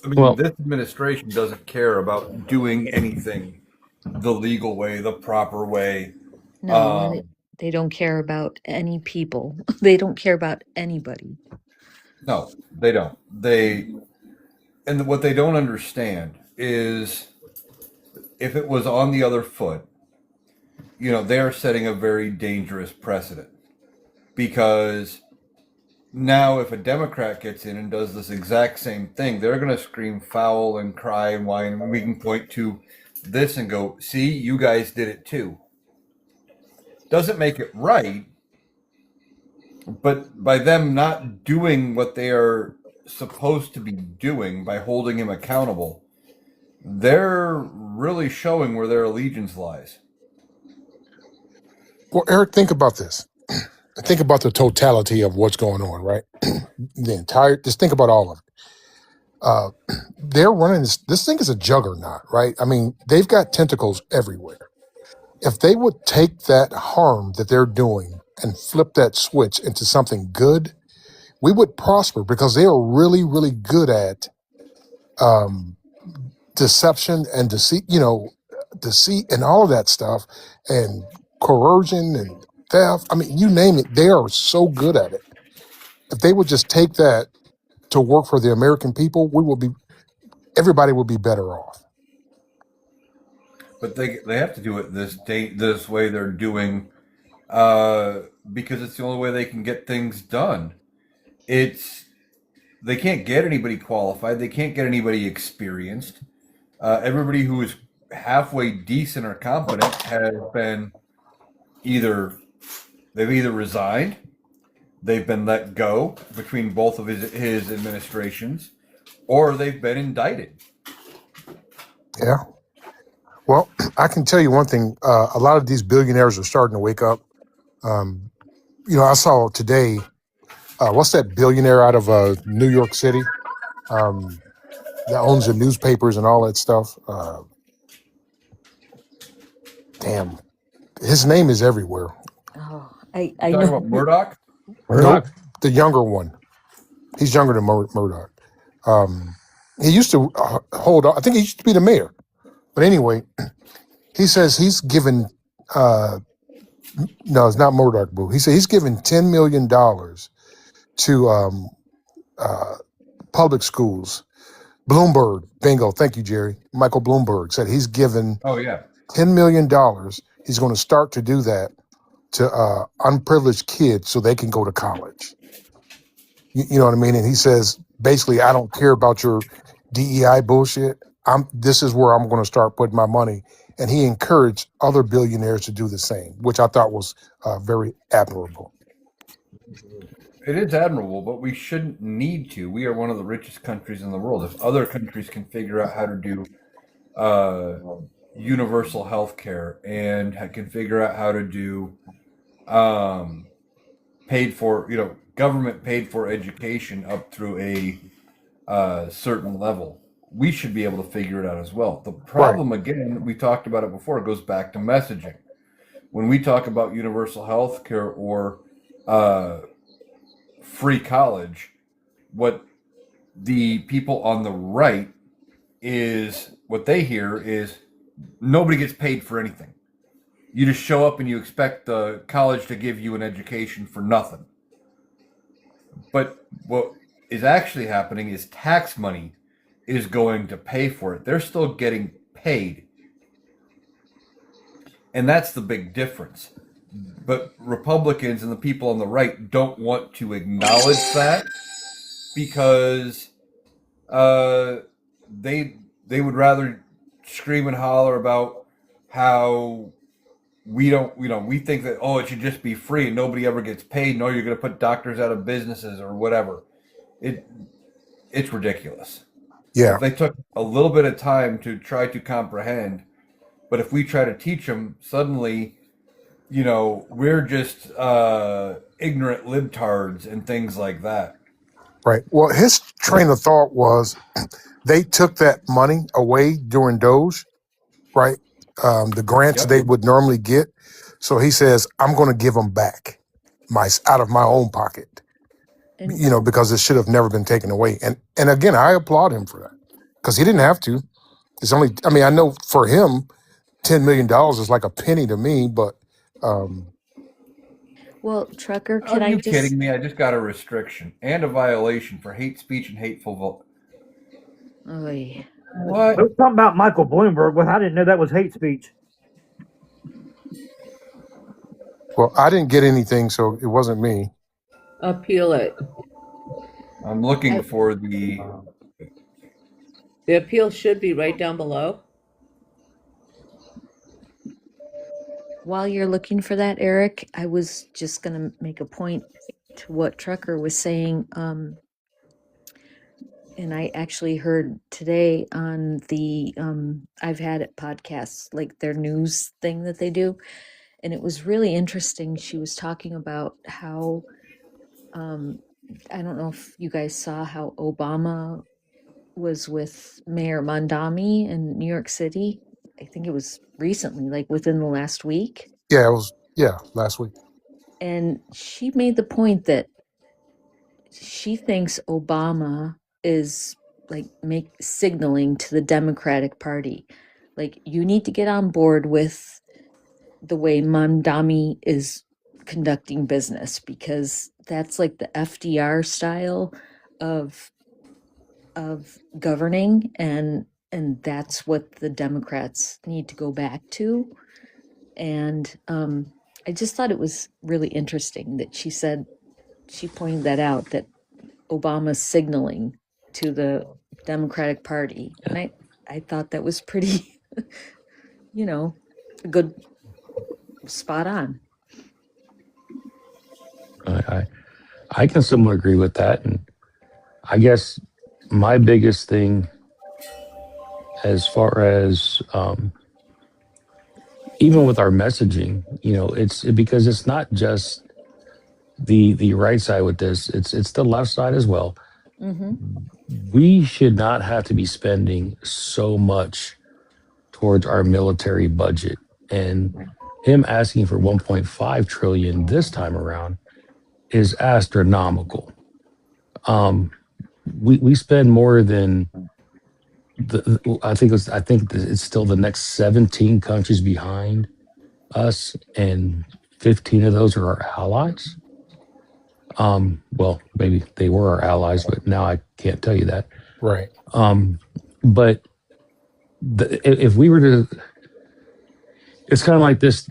I mean, Well, this administration doesn't care about doing anything the legal way, the proper way. No, and Um, they don't care about any people. They don't care about anybody. no, they don't. And what they don't understand is if it was on the other foot, they are setting a very dangerous precedent because now if a Democrat gets in and does this exact same thing, they're going to scream foul and cry and whine. And we can point to this and go, see, you guys did it too. Doesn't make it right, but by them not doing what they are supposed to be doing by holding him accountable, they're really showing where their allegiance lies. Well, Eric, think about this. Think about the totality of what's going on, right? Just think about all of it. They're running this thing is a juggernaut, right? I mean, they've got tentacles everywhere. If they would take that harm that they're doing and flip that switch into something good, we would prosper because they are really, really good at um, deception and deceit. deceit and all of that stuff, and coercion and theft. I mean, you name it, they are so good at it. If they would just take that to work for the American people, everybody would be better off. But they have to do it this way they're doing, because it's the only way they can get things done. They can't get anybody qualified. They can't get anybody experienced. Everybody who is halfway decent or competent has been they've either resigned, they've been let go between both of his administrations, or they've been indicted. Yeah. Well, I can tell you one thing. A lot of these billionaires are starting to wake up. I saw today, what's that billionaire out of New York City that owns the newspapers and all that stuff? Damn. His name is everywhere. Oh, I You talking know. about Murdoch? Nope, the younger one. He's younger than Murdoch. He used to hold on. I think he used to be the mayor. But anyway, he says he's given, no, it's not Murdoch, boo. He said he's given $10 million to public schools. Bloomberg, bingo, thank you, Jerry. Michael Bloomberg said he's given Oh yeah. $10 million. He's going to start to do that to unprivileged kids so they can go to college. You know what I mean? And he says, basically, I don't care about your DEI bullshit. This is where I'm going to start putting my money. And he encouraged other billionaires to do the same, which I thought was very admirable. It is admirable, but we shouldn't need to. We are one of the richest countries in the world. If other countries can figure out how to do universal health care and can figure out how to do government paid for education up through a certain level, we should be able to figure it out as well. The problem, again, we talked about it before, it goes back to messaging. When we talk about universal health care or free college, what the people on the right what they hear is nobody gets paid for anything. You just show up and you expect the college to give you an education for nothing. But what is actually happening is tax money is going to pay for it. They're still getting paid. And that's the big difference. But Republicans and the people on the right don't want to acknowledge that because they would rather scream and holler about how we think that, it should just be free and nobody ever gets paid. No, you're going to put doctors out of businesses or whatever. It's ridiculous. Yeah. If they took a little bit of time to try to comprehend, but if we try to teach them, suddenly, we're just ignorant libtards and things like that. Right. Well, his train of thought was they took that money away during Doge, right? The grants Yep. they would normally get. So he says, I'm going to give them back out of my own pocket, And because it should have never been taken away. And again, I applaud him for that because he didn't have to. It's only, I know for him, $10 million is like a penny to me, but well, Trucker, Are you kidding me? I just got a restriction and a violation for hate speech and hateful Oy. What? There was something about Michael Bloomberg. Well, I didn't know that was hate speech. well, I didn't get anything, so it wasn't me. Appeal it. I'm looking for the appeal should be right down below. While you're looking for that, Eric, I was just going to make a point to what Trucker was saying. And I actually heard today on the I've Had It podcasts, like their news thing that they do. And it was really interesting. She was talking about how, I don't know if you guys saw how Obama was with Mayor Mondami in New York City. I think it was recently, like within the last week. Yeah, it was, last week. And she made the point that she thinks Obama is like signaling to the Democratic Party, like, you need to get on board with the way Mamdani is conducting business, because that's like the FDR style of governing, and that's what the Democrats need to go back to. And I just thought it was really interesting that she pointed that out, that Obama's signaling to the Democratic Party. And I thought that was pretty, a good, spot on. I can somewhat agree with that. And I guess my biggest thing, as far as even with our messaging, it's because it's not just the right side with this; it's the left side as well. Mm-hmm. We should not have to be spending so much towards our military budget, and him asking for 1.5 trillion this time around is astronomical. We spend more than I think it's still the next 17 countries behind us, and 15 of those are our allies. Well, maybe they were our allies, but now I can't tell you that. Right. But if we were to, it's kind of like this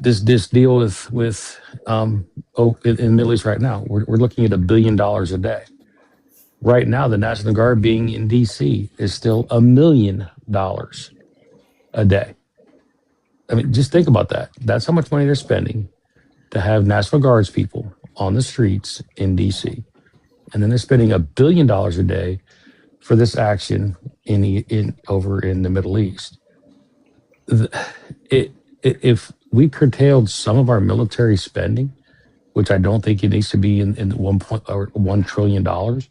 deal with in the Middle East right now. We're looking at $1 billion a day. Right now, the National Guard being in D.C. is still $1 million a day. I mean, just think about that. That's how much money they're spending to have National Guards people on the streets in D.C. And then they're spending $1 billion a day for this action over in the Middle East. If we curtailed some of our military spending, which I don't think it needs to be in $1 trillion,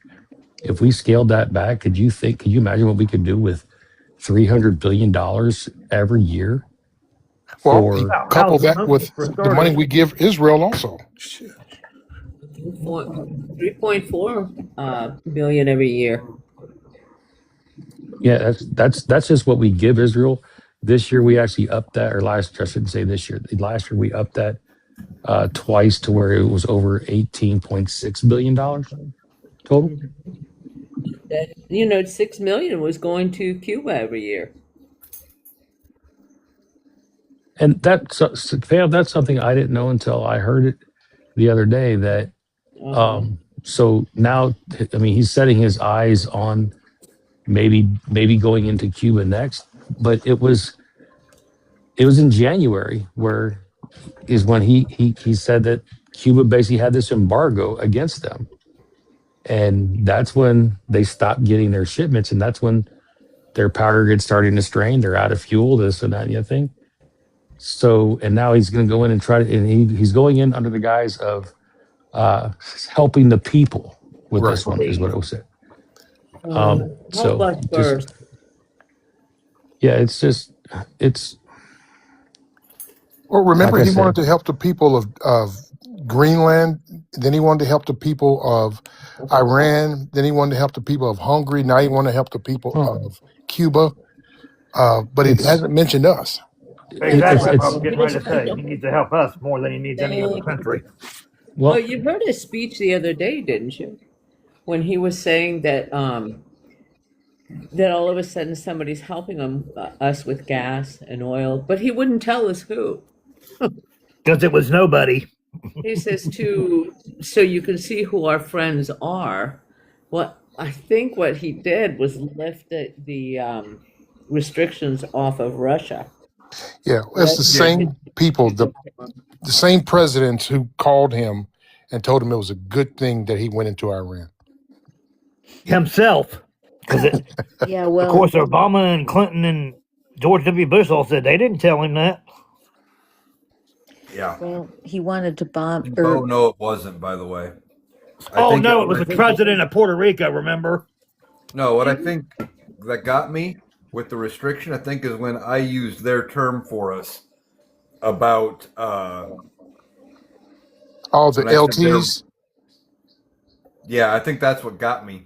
if we scaled that back, could you imagine what we could do with $300 billion every year? Well, couple that with the money we give Israel also. Shit. 3.4 billion every year. Yeah, that's just what we give Israel. This year we actually upped that, or last year, I shouldn't say this year. Last year we upped that twice to where it was over $18.6 billion total. That 6 million was going to Cuba every year. And that's something I didn't know until I heard it the other day. That so now, I mean, he's setting his eyes on maybe going into Cuba next. But it was in January when he said that Cuba basically had this embargo against them. And that's when they stopped getting their shipments, and that's when their power grid's starting to strain. They're out of fuel, this and that and the other thing. So, and now he's going to go in and he's going in under the guise of helping the people with this one, is what it was said. Yeah, Well, remember, like he wanted to help the people of Greenland. Then he wanted to help the people of Iran. Then he wanted to help the people of Hungary. Now he wanted to help the people of Cuba. But it hasn't mentioned us. Exactly. I was getting ready to say he needs to help us more than he needs any other country. Well, you heard his speech the other day, didn't you? When he was saying that that all of a sudden somebody's helping us with gas and oil, but he wouldn't tell us who. Because it was nobody. He says so you can see who our friends are. Well, I think what he did was lift the restrictions off of Russia. Yeah, it's the same people, the same presidents who called him and told him it was a good thing that he went into Iran. Himself. Yeah, well, of course, Obama and Clinton and George W. Bush all said they didn't tell him that. Yeah. well, he wanted to bomb. Oh, no, it wasn't, by the way. It was the president of Puerto Rico, remember? No, what I think that got me with the restriction, I think, is when I used their term for us about All the LTs. Yeah, I think that's what got me.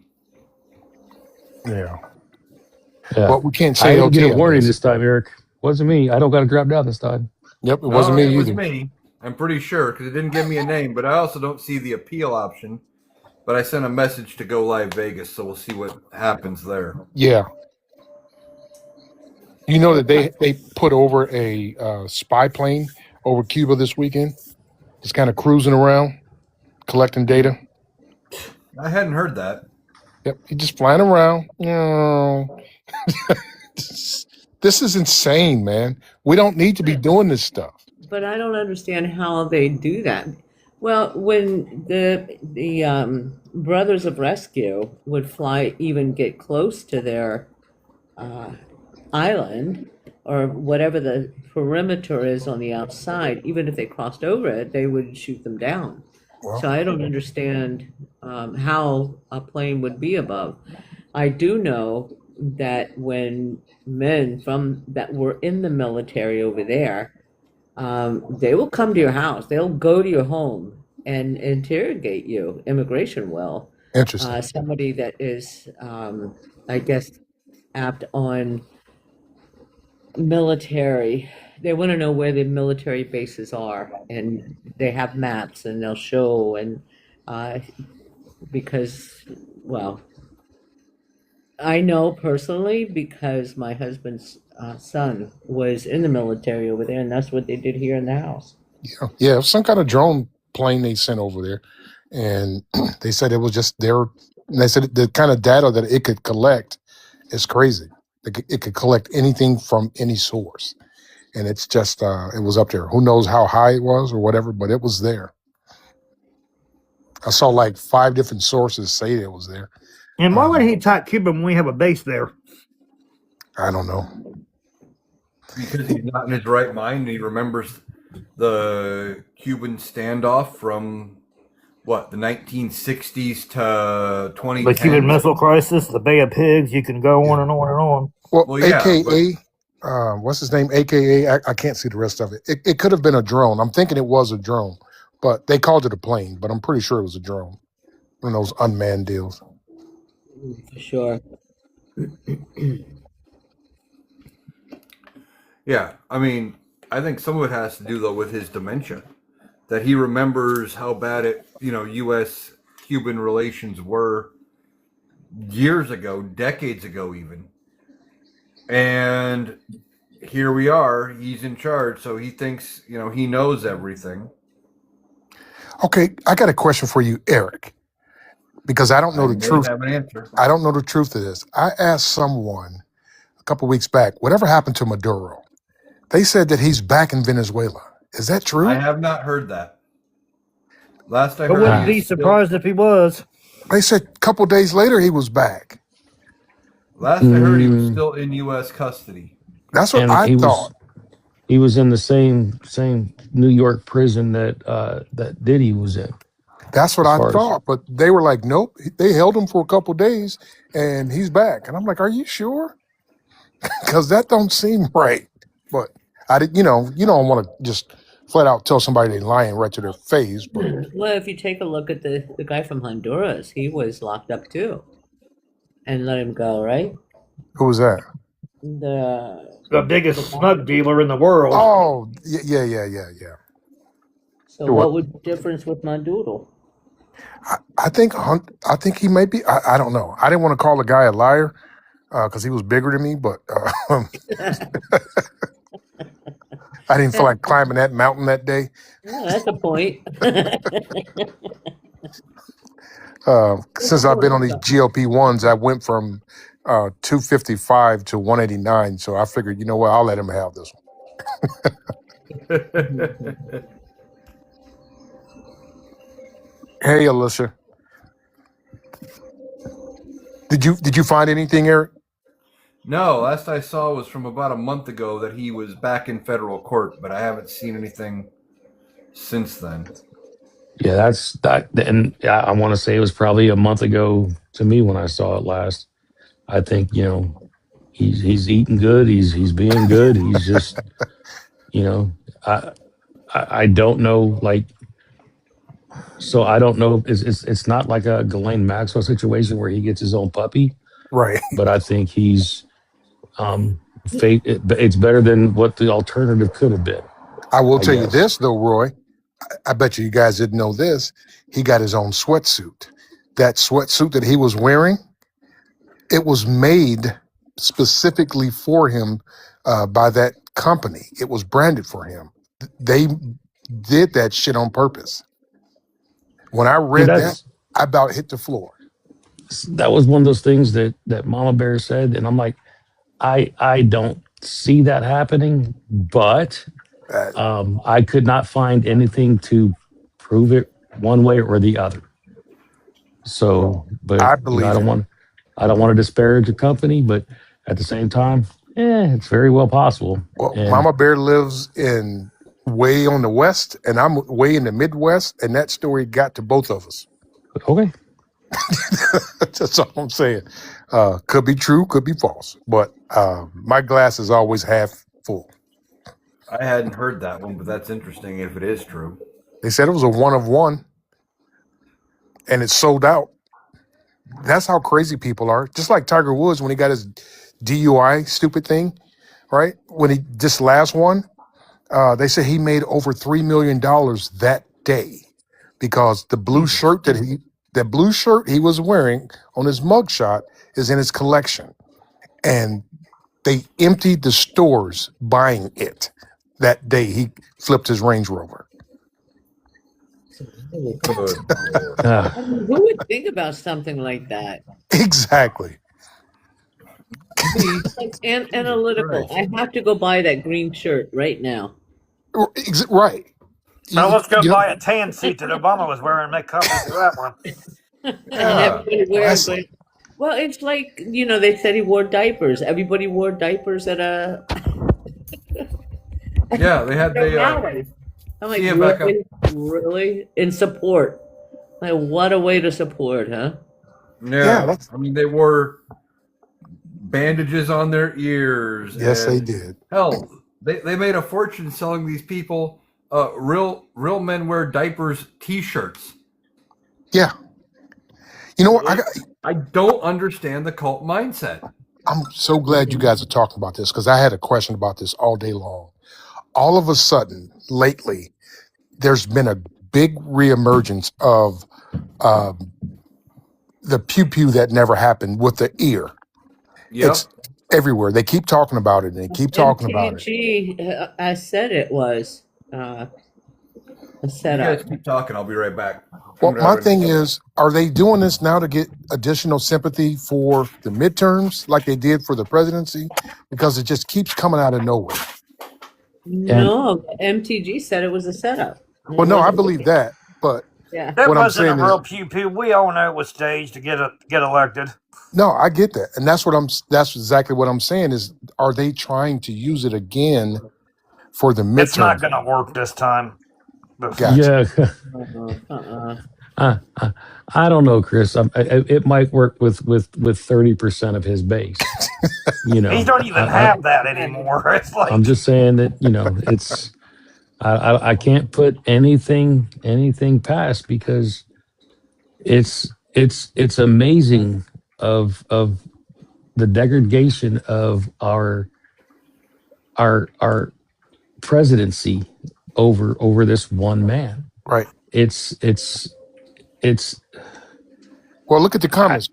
Yeah. Yeah. Well, we can't say I didn't LT. get a warning this time, Eric. Wasn't me. I don't got to grab down this time. Yep, it wasn't No, me it was either. me. I'm pretty sure because it didn't give me a name, but I also don't see the appeal option. But I sent a message to Go Live Vegas, so we'll see what happens there. Yeah. You know that they put over a spy plane over Cuba this weekend. It's kind of cruising around, collecting data. I hadn't heard that. Yep, he's just flying around. This is insane, man. We don't need to be doing this stuff. But I don't understand how they do that. Well, when the Brothers of Rescue would fly, even get close to their island or whatever the perimeter is on the outside, even if they crossed over it, they would shoot them down. Well, So I don't understand how a plane would be above. I do know that when men from that were in the military over there, they will come to your house. They'll go to your home and interrogate you. Immigration will. interesting. Somebody that is, I guess, apt on military. They want to know where the military bases are, and they have maps, and they'll show. And because, well, I know personally because my husband's son was in the military over there, and that's what they did here in the house. Yeah, it was some kind of drone plane they sent over there, and they said it was just their. And they said the kind of data that it could collect is crazy. It could collect anything from any source, and it's just it was up there. Who knows how high it was or whatever, but it was there. I saw like 5 different sources say it was there. And why would he attack Cuba when we have a base there? I don't know. Because he's not in his right mind. He remembers the Cuban standoff from what, the 1960s to 2010. The Cuban Missile Crisis, the Bay of Pigs, you can go on and on and on. Well, yeah, AKA, what's his name? AKA, I can't see the rest of it. It could have been a drone. I'm thinking it was a drone, but they called it a plane, but I'm pretty sure it was a drone. One of those unmanned deals. For sure. Yeah, I mean, I think some of it has to do though with his dementia, that he remembers how bad U.S.-Cuban relations were years ago, decades ago even, and here we are. He's in charge, so he thinks he knows everything. Okay, I got a question for you, Eric, because I don't know the may truth. have an answer. I don't know the truth of this. I asked someone a couple weeks back, whatever happened to Maduro? They said that he's back in Venezuela. Is that true? I have not heard that. Last I But heard, wouldn't be he's still- surprised if he was. They said a couple days later he was back. Last I heard, he was still in U.S. custody. That's what And I he thought. He was in the same New York prison that Diddy was in. That's what as I far as- thought. But they were like, nope. They held him for a couple days and he's back. And I'm like, are you sure? Because that don't seem right. But I did, you don't want to just flat out tell somebody they're lying right to their face. But Well, if you take a look at the guy from Honduras, he was locked up too, and let him go, right? who was that? The biggest smug dealer in the world. Oh, yeah. So What? what was the difference with Maduro? I think he may be. I don't know. I didn't want to call the guy a liar because he was bigger than me, but I didn't feel like climbing that mountain that day. Yeah, that's a point. Since I've been on these GLP ones, I went from 255 to 189. So I figured, you know what, I'll let him have this one. Hey, Alicia, did you find anything, Eric? No, last I saw was from about a month ago that he was back in federal court, but I haven't seen anything since then. Yeah, that's that. And I want to say it was probably a month ago to me when I saw it last. I think he's eating good. He's being good. He's just I don't know, like. So I don't know. It's not like a Ghislaine Maxwell situation where he gets his own puppy, Right. but I think he's It's better than what the alternative could have been. I will I tell you guess. this though, Roy. I bet you guys didn't know this. He got his own sweatsuit. That sweatsuit that he was wearing, it was made specifically for him by that company. It was branded for him. They did that shit on purpose. When I Yeah, read that, I about hit the floor. that was one of those things that Mama Bear said, and I'm like, I don't see that happening, but Uh, I could not find anything to prove it one way or the other. So, but I I believe don't it. want to disparage a company, but at the same time, it's very well possible. Well, And Mama Bear lives in way on the west, and I'm way in the Midwest, and that story got to both of us. okay, That's all I'm saying. Could be true, could be false, but my glass is always half full. I hadn't heard that one, but that's interesting if it is true. They said it was a one of one, and it sold out. That's how crazy people are. Just like Tiger Woods when he got his DUI stupid thing, right? When he this last one, they said he made over $3 million that day because the blue shirt he was wearing on his mugshot is in his collection, and they emptied the stores buying it that day. He flipped his Range Rover. Good Lord. uh, I mean, who would think about something like that? Exactly. And analytical. Christ. I have to go buy that green shirt right now. Right. Now let's go You- buy a tan suit that Obama was wearing and make copies of that one. And Yeah, everybody wears classic. it. Well, it's like, they said he wore diapers. Everybody wore diapers at a Yeah, they had the rally. I'm like, see it back up. really? In support. Like, what a way to support, huh? Yeah, that's- I mean, they wore bandages on their ears. Yes, they and did. Hell, they made a fortune selling these people real men wear diapers T-shirts. Yeah. You know what? I don't understand the cult mindset. I'm so glad you guys are talking about this because I had a question about this all day long. All of a sudden, lately, there's been a big reemergence of the pew pew that never happened with the ear. Yep. It's everywhere. They keep talking about it and they keep talking about it. MTG, I said it was a You setup. guys keep talking. I'll be right back. Well, I'm my grabbing thing stuff. is, are they doing this now to get additional sympathy for the midterms like they did for the presidency? Because it just keeps coming out of nowhere. No, MTG said it was a setup. Well, no, I believe that, but Yeah. It what I'm wasn't saying a real is, pew pew. We all know it was staged to get elected. no, I get that, and that's exactly what I'm saying is, are they trying to use it again for the It's not midterms? going to work this time. Gotcha. yeah. I don't know, Chris. It might work with 30% of his base. He don't even have that anymore. It's like I'm just saying that it's. I can't put anything past because it's amazing of the degradation of our presidency over this one man. Right. It's Well, look at the comments.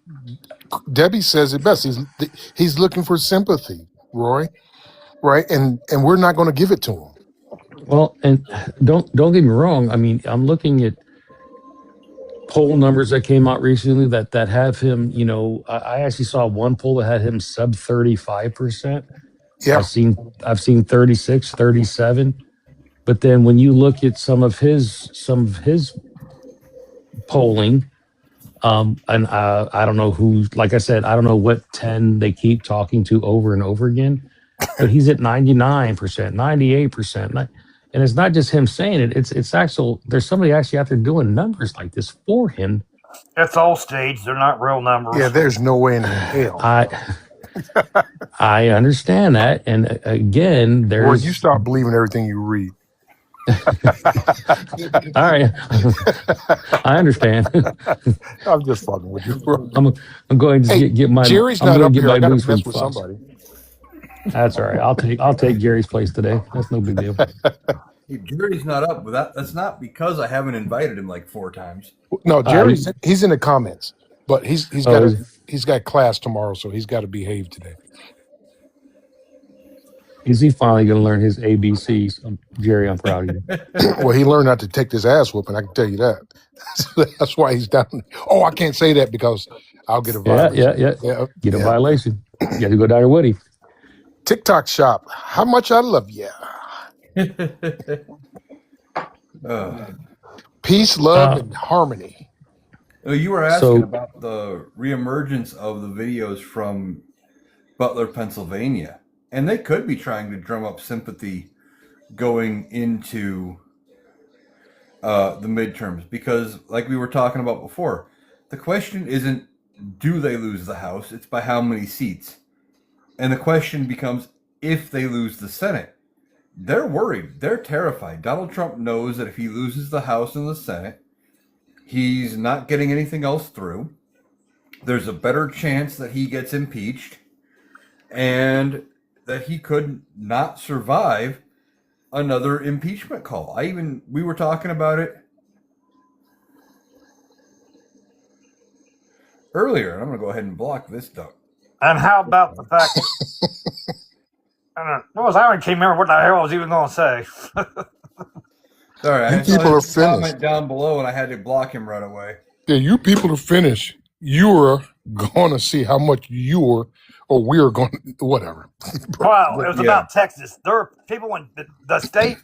Debbie says it best. He's looking for sympathy, Roy. Right, and we're not going to give it to him. well, and don't get me wrong. I mean, I'm looking at poll numbers that came out recently that have him. I actually saw one poll that had him sub 35%. Yeah. I've seen 36, 37. But then when you look at some of his polling, and I don't know who's, like I said, I don't know what 10 they keep talking to over and over again, but he's at 99%, 98%. And it's not just him saying it, it's actual, there's somebody actually out there doing numbers like this for him. it's all staged. They're not real numbers. Yeah, there's no way in hell. I understand that. And again, Roy, you there's, stop believing everything you read. all right, I understand. I'm just fucking with you. I'm going to Hey, get my, Jerry's I'm not going up to get here. I my got to news from mess with Fox. somebody. That's all right. I'll take Jerry's place today. That's no big deal. Hey, Jerry's not up, but that's not because I haven't invited him like 4 times. No, Uh, Jerry's he's in the comments, but he's oh, got class tomorrow, so he's got to behave today. is he finally going to learn his ABCs? Jerry, I'm proud of you. Well, he learned not to take this ass whooping. I can tell you that. That's why he's down. Oh, I can't say that because I'll get a Yeah, violation. Get a Yeah. violation. You got to go down to Woody. TikTok shop. How much I love you. Peace, love, and harmony. You were asking So- about the reemergence of the videos from Butler, Pennsylvania, and they could be trying to drum up sympathy going into the midterms because, like we were talking about before, the question isn't do they lose the House, it's by how many seats. And the question becomes if they lose the Senate. They're worried. They're terrified. Donald Trump knows that if he loses the House and the Senate, he's not getting anything else through. There's a better chance that he gets impeached and that he could not survive another impeachment call. We were talking about it earlier, and I'm going to go ahead and block this duck. And how about the fact? I can't remember what the hell I was even going to say. Sorry, I You saw people his are comment finished. down below, and I had to block him right away. Yeah, you people are finished. You're going to see how much we're going to, whatever. Well, it was Yeah. about Texas. There are people in the state.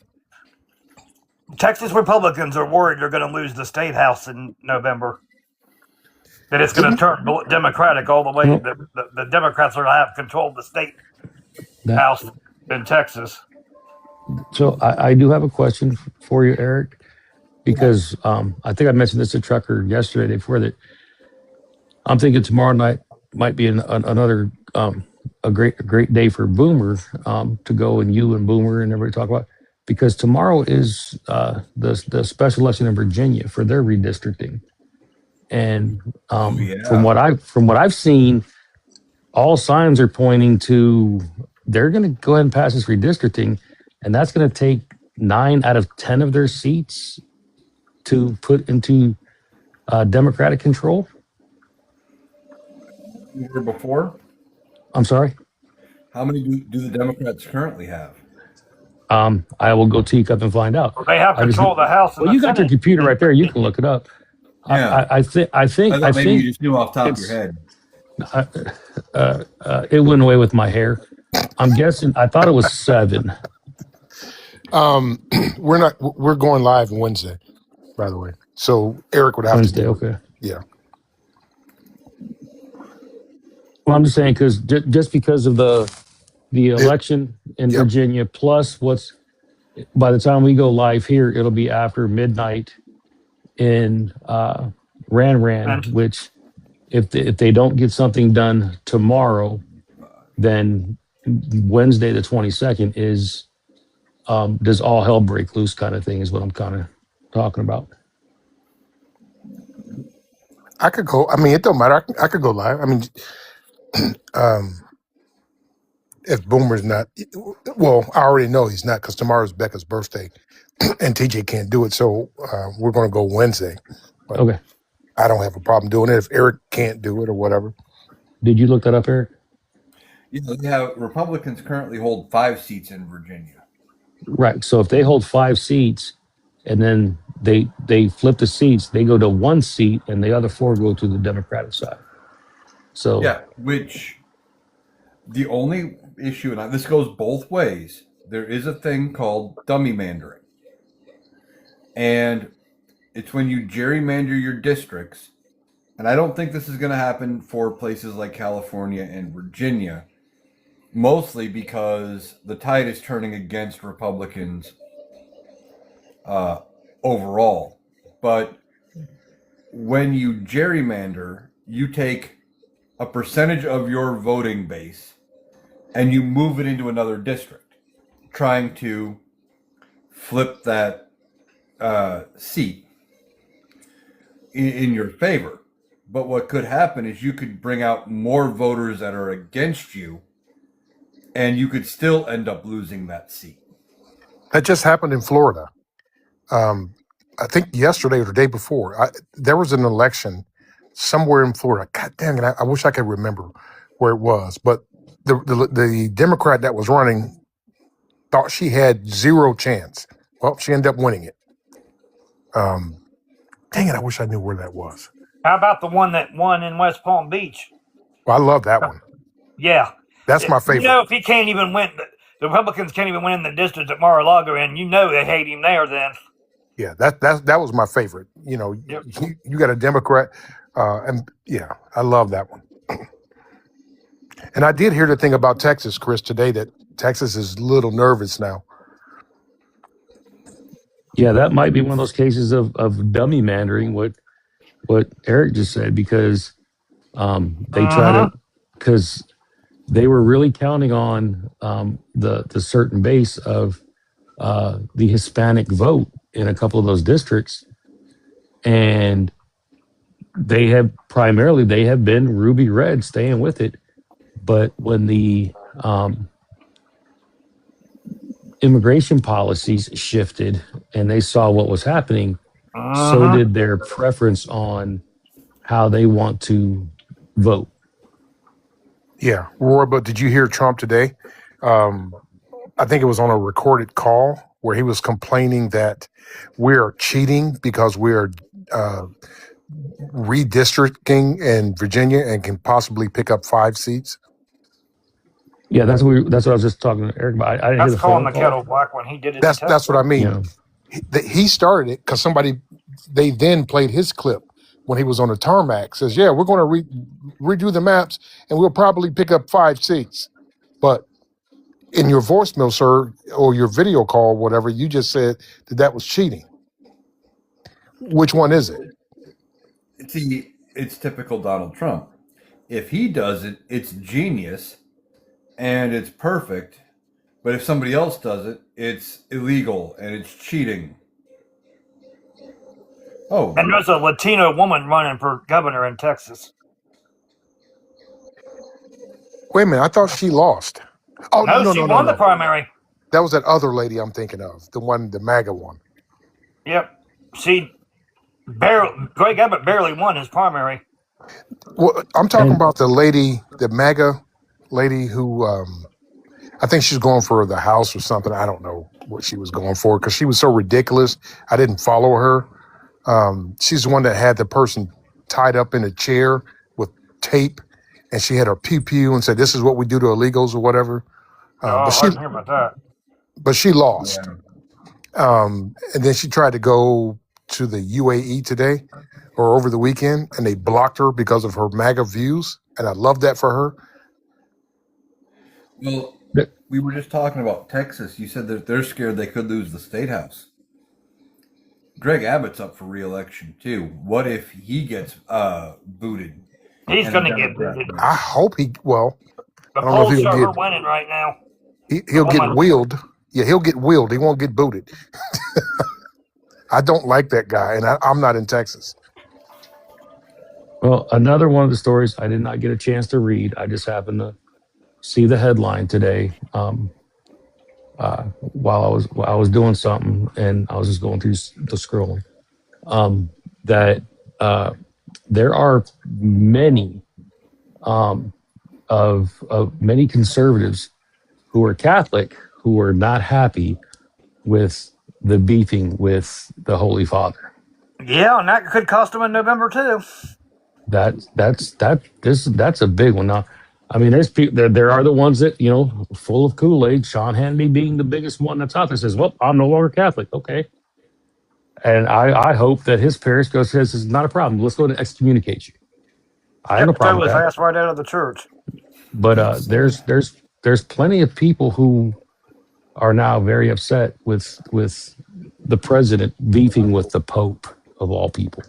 Texas Republicans are worried they're going to lose the state house in November. That it's going to turn Democratic all the way. The Democrats are going to have control of the state That- house in Texas. So I do have a question for you, Eric, because I think I mentioned this to Trucker yesterday, day before that. I'm thinking tomorrow night might be another a great day for Boomer to go, and you and Boomer and everybody talk about, because tomorrow is the special election in Virginia for their redistricting, and Yeah. from what I've seen, all signs are pointing to they're going to go ahead and pass this redistricting, and that's going to take 9 out of 10 of their seats to put into Democratic control. You were before? I'm sorry. How many do the Democrats currently have? I will go teacup and find out. They have I just- control of the house. And Well, the you got your Senate. computer right there. You can look it up. Yeah. I think I thought maybe you think just knew off the top of your it's- head. it went away with my hair. I'm guessing. I thought it was 7. We're going live Wednesday, by the way. So Eric would have Wednesday. to do Okay. Yeah. Well, I'm just saying because just because of the election in Yep. Virginia, plus by the time we go live here, it'll be after midnight in Ran, which if they don't get something done tomorrow, then Wednesday the 22nd is does all hell break loose kind of thing is what I'm kind of talking about. I could go. I mean, it don't matter. I could go live. I mean, if Boomer's not, well, I already know he's not because tomorrow's Becca's birthday, and TJ can't do it. So we're going to go Wednesday. But Okay. I don't have a problem doing it if Eric can't do it or whatever. Did you look that up, Eric? They have Republicans currently hold 5 seats in Virginia. Right. So if they hold 5 seats and then they flip the seats, they go to 1 seat and the other 4 go to the Democratic side. So Yeah, which the only issue, and this goes both ways, there is a thing called dummy mandering. And it's when you gerrymander your districts, and I don't think this is going to happen for places like California and Virginia, mostly because the tide is turning against Republicans overall. But when you gerrymander, you take a percentage of your voting base and you move it into another district, trying to flip that seat in your favor. But what could happen is you could bring out more voters that are against you and you could still end up losing that seat. That just happened in Florida. I think yesterday or the day before. There was an election somewhere in Florida. God dang it! I wish I could remember where it was, but the Democrat that was running thought she had zero chance. Well, she ended up winning it. Dang it! I wish I knew where that was. How about the one that won in West Palm Beach? Well, I love that one. Yeah. That's my favorite. You know, if he can't even win, the Republicans can't even win in the district at Mar-a-Lago, and you know they hate him there then. Yeah, that was my favorite. You know, Yep. you got a Democrat, and yeah, I love that one. And I did hear the thing about Texas, Chris, today that Texas is a little nervous now. Yeah, that might be one of those cases of dummy mandering. What Eric just said, because they try to, because they were really counting on the certain base of the Hispanic vote in a couple of those districts, and they have been ruby red, staying with it. But when the immigration policies shifted and they saw what was happening, so did their preference on how they want to vote. Yeah, Roy, but did you hear Trump today? I think it was on a recorded call where he was complaining that we're cheating because we're redistricting in Virginia and can possibly pick up 5 seats. Yeah, that's what I was just talking to Eric about. I didn't hear That's the calling phone the call. kettle black when he did it. That's what I mean. Yeah. He started it because they then played his clip when he was on the tarmac. Says, yeah, we're going to redo the maps and we'll probably pick up 5 seats. But in your voicemail, sir, or your video call, whatever, you just said that was cheating. Which one is it? See, it's typical Donald Trump. If he does it, it's genius and it's perfect. But if somebody else does it, it's illegal and it's cheating. Oh, And there's a Latino woman running for governor in Texas. Wait a minute. I thought she lost. Oh, No, no, she no, no, won the no. primary. That was that other lady I'm thinking of, the MAGA one. Yep. Greg Abbott barely won his primary. Well, I'm talking And about the lady, the MAGA lady who I think she's going for the House or something. I don't know what she was going for because she was so ridiculous. I didn't follow her. She's the one that had the person tied up in a chair with tape, and she had her pew pew and said, "This is what we do to illegals" or whatever. Oh, I didn't hear about that. But she lost. yeah. And then she tried to go to the UAE today or over the weekend, and they blocked her because of her MAGA views. And I love that for her. Well, th- we were just talking about Texas. You said that they're scared they could lose the state house. Greg Abbott's up for re-election too. What if he gets booted? He's And going a to get Democrat booted. wins? I hope The I don't know if polls he'll show her get, winning right now. he'll get Woman. wheeled. Yeah, he'll get wheeled. He won't get booted. I don't like that guy, and I'm not in Texas. well, another one of the stories I did not get a chance to read. I just happened to see the headline today while I was doing something, and I was just going through the scrolling. That there are many of many conservatives who are Catholic who are not happy with the beefing with the Holy Father. Yeah, and that could cost him in November too. That's a big one. Now, I mean, there's people. There are the ones that full of Kool-Aid. Sean Hannity being the biggest one that's out there says, "Well, I'm no longer Catholic." Okay, and I hope that his parish says this is not a problem. Let's go to excommunicate you. I have no Yep, throw problem with his that. ass right out of the church. But there's plenty of people who are now very upset with the president beefing with the Pope of all people.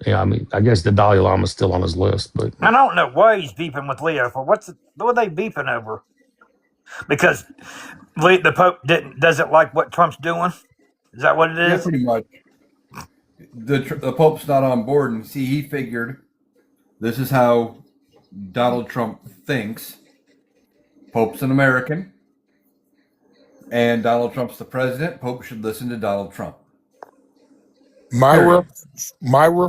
Yeah, I mean, I guess the Dalai Lama's still on his list, but I don't know why he's beefing with Leo for. What are they beefing over? Because the Pope doesn't like what Trump's doing. Is that what it Yeah, is? pretty much. The Pope's not on board, and see, he figured this is how Donald Trump thinks, Pope's an American, and Donald Trump's the president. Pope should listen to Donald Trump. Myra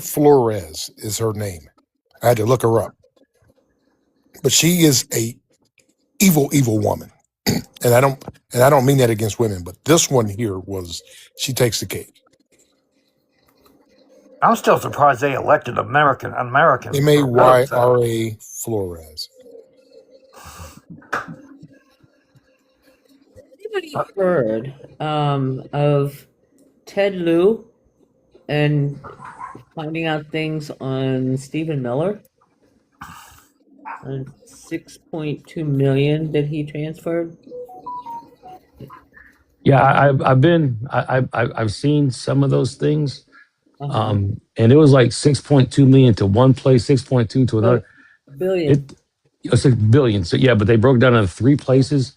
Flores is her name. I had to look her up, but she is a evil woman, and I don't mean that against women, but this one here she takes the cake. I'm still surprised they elected American. Mayra Flores. Anybody heard of Ted Lieu and finding out things on Stephen Miller? 6.2 million that he transferred. Yeah, I've seen some of those things. And it was like 6.2 million to one place, 6.2 to another. Billion. It's $6 billion. So yeah, but they broke down into 3 places,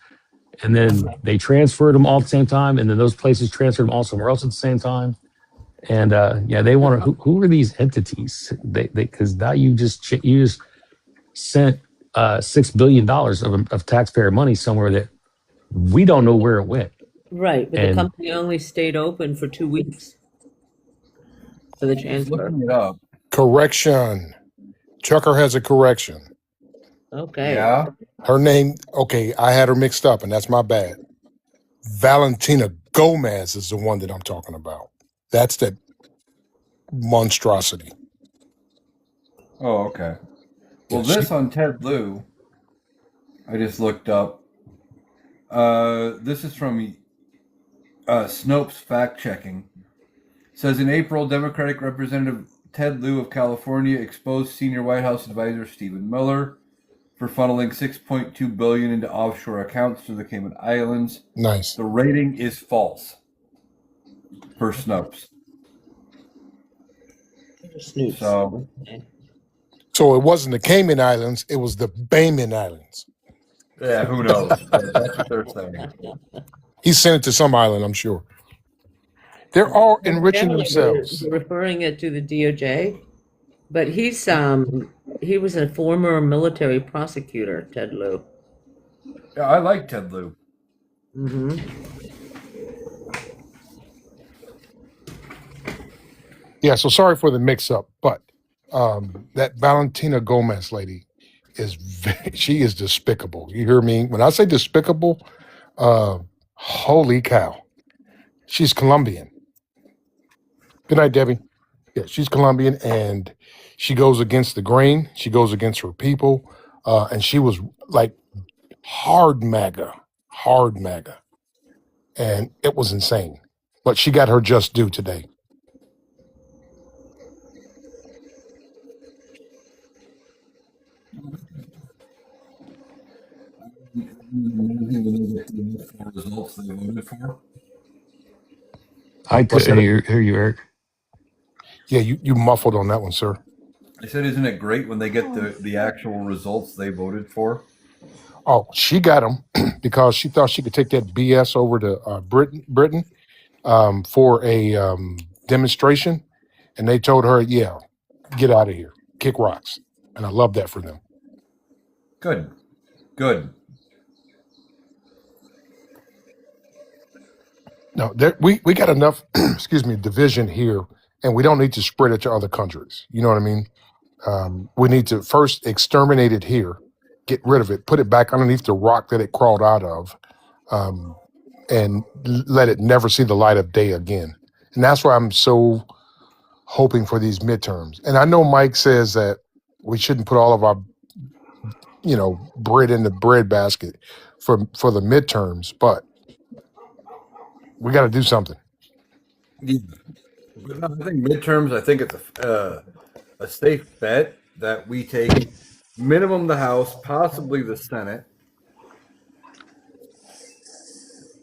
and then they transferred them all at the same time, and then those places transferred them all somewhere else at the same time. And yeah, they want to. Who are these entities? Because now you just sent $6 billion of taxpayer money somewhere that we don't know where it went. Right, but the company only stayed open for 2 weeks for the transfer. Looking it up. Correction. Tucker has a correction. Okay. Yeah. Her name, okay, I had her mixed up, and that's my bad. Valentina Gomez is the one that I'm talking about. That's that monstrosity. Oh, okay. Well, this on Ted Lieu, I just looked up. This is from Snopes Fact Checking. Says in April, Democratic Representative Ted Lieu of California exposed senior White House advisor Stephen Miller for funneling $6.2 billion into offshore accounts to the Cayman Islands. Nice. The rating is false for Snopes. So it wasn't the Cayman Islands, it was the Bayman Islands. Yeah, who knows? That's what they're saying. He sent it to some island, I'm sure. They're all enriching themselves. Referring it to the DOJ, but he was a former military prosecutor, Ted Lieu. Yeah, I like Ted Lieu. Mm-hmm. Yeah, so sorry for the mix-up, but that Valentina Gomez lady she is despicable. You hear me? When I say despicable, holy cow. She's Colombian. Good night, Debbie. Yeah, she's Colombian, and she goes against the grain. She goes against her people, and she was like hard MAGA, and it was insane. But she got her just due today. Results they voted for. I couldn't hear you, Eric. Yeah, you muffled on that one, sir. I said, isn't it great when they get the actual results they voted for? Oh, she got them because she thought she could take that BS over to Britain for a demonstration, and they told her, "Yeah, get out of here, kick rocks." And I love that for them. Good. No, we got enough, division here, and we don't need to spread it to other countries. You know what I mean? We need to first exterminate it here, get rid of it, put it back underneath the rock that it crawled out of, and let it never see the light of day again. And that's why I'm so hoping for these midterms. And I know Mike says that we shouldn't put all of our, bread in the bread basket for the midterms, but we got to do something. Yeah. I think midterms, I think it's a safe bet that we take minimum the House, possibly the Senate.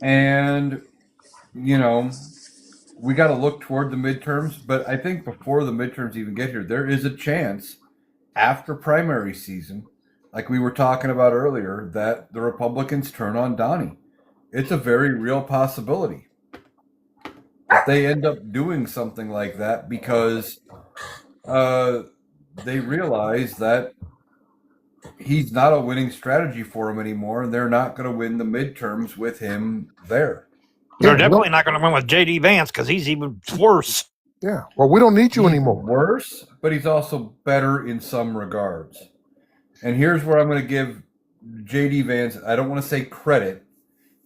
And, we got to look toward the midterms. But I think before the midterms even get here, there is a chance after primary season, like we were talking about earlier, that the Republicans turn on Donnie. It's a very real possibility that they end up doing something like that because they realize that he's not a winning strategy for him anymore, and they're not going to win the midterms with him there. They're Yeah, definitely not going to win with J.D. Vance because he's even worse. yeah. Well, we don't need you He's anymore. worse, but he's also better in some regards. And here's where I'm going to give J.D. Vance, I don't want to say credit,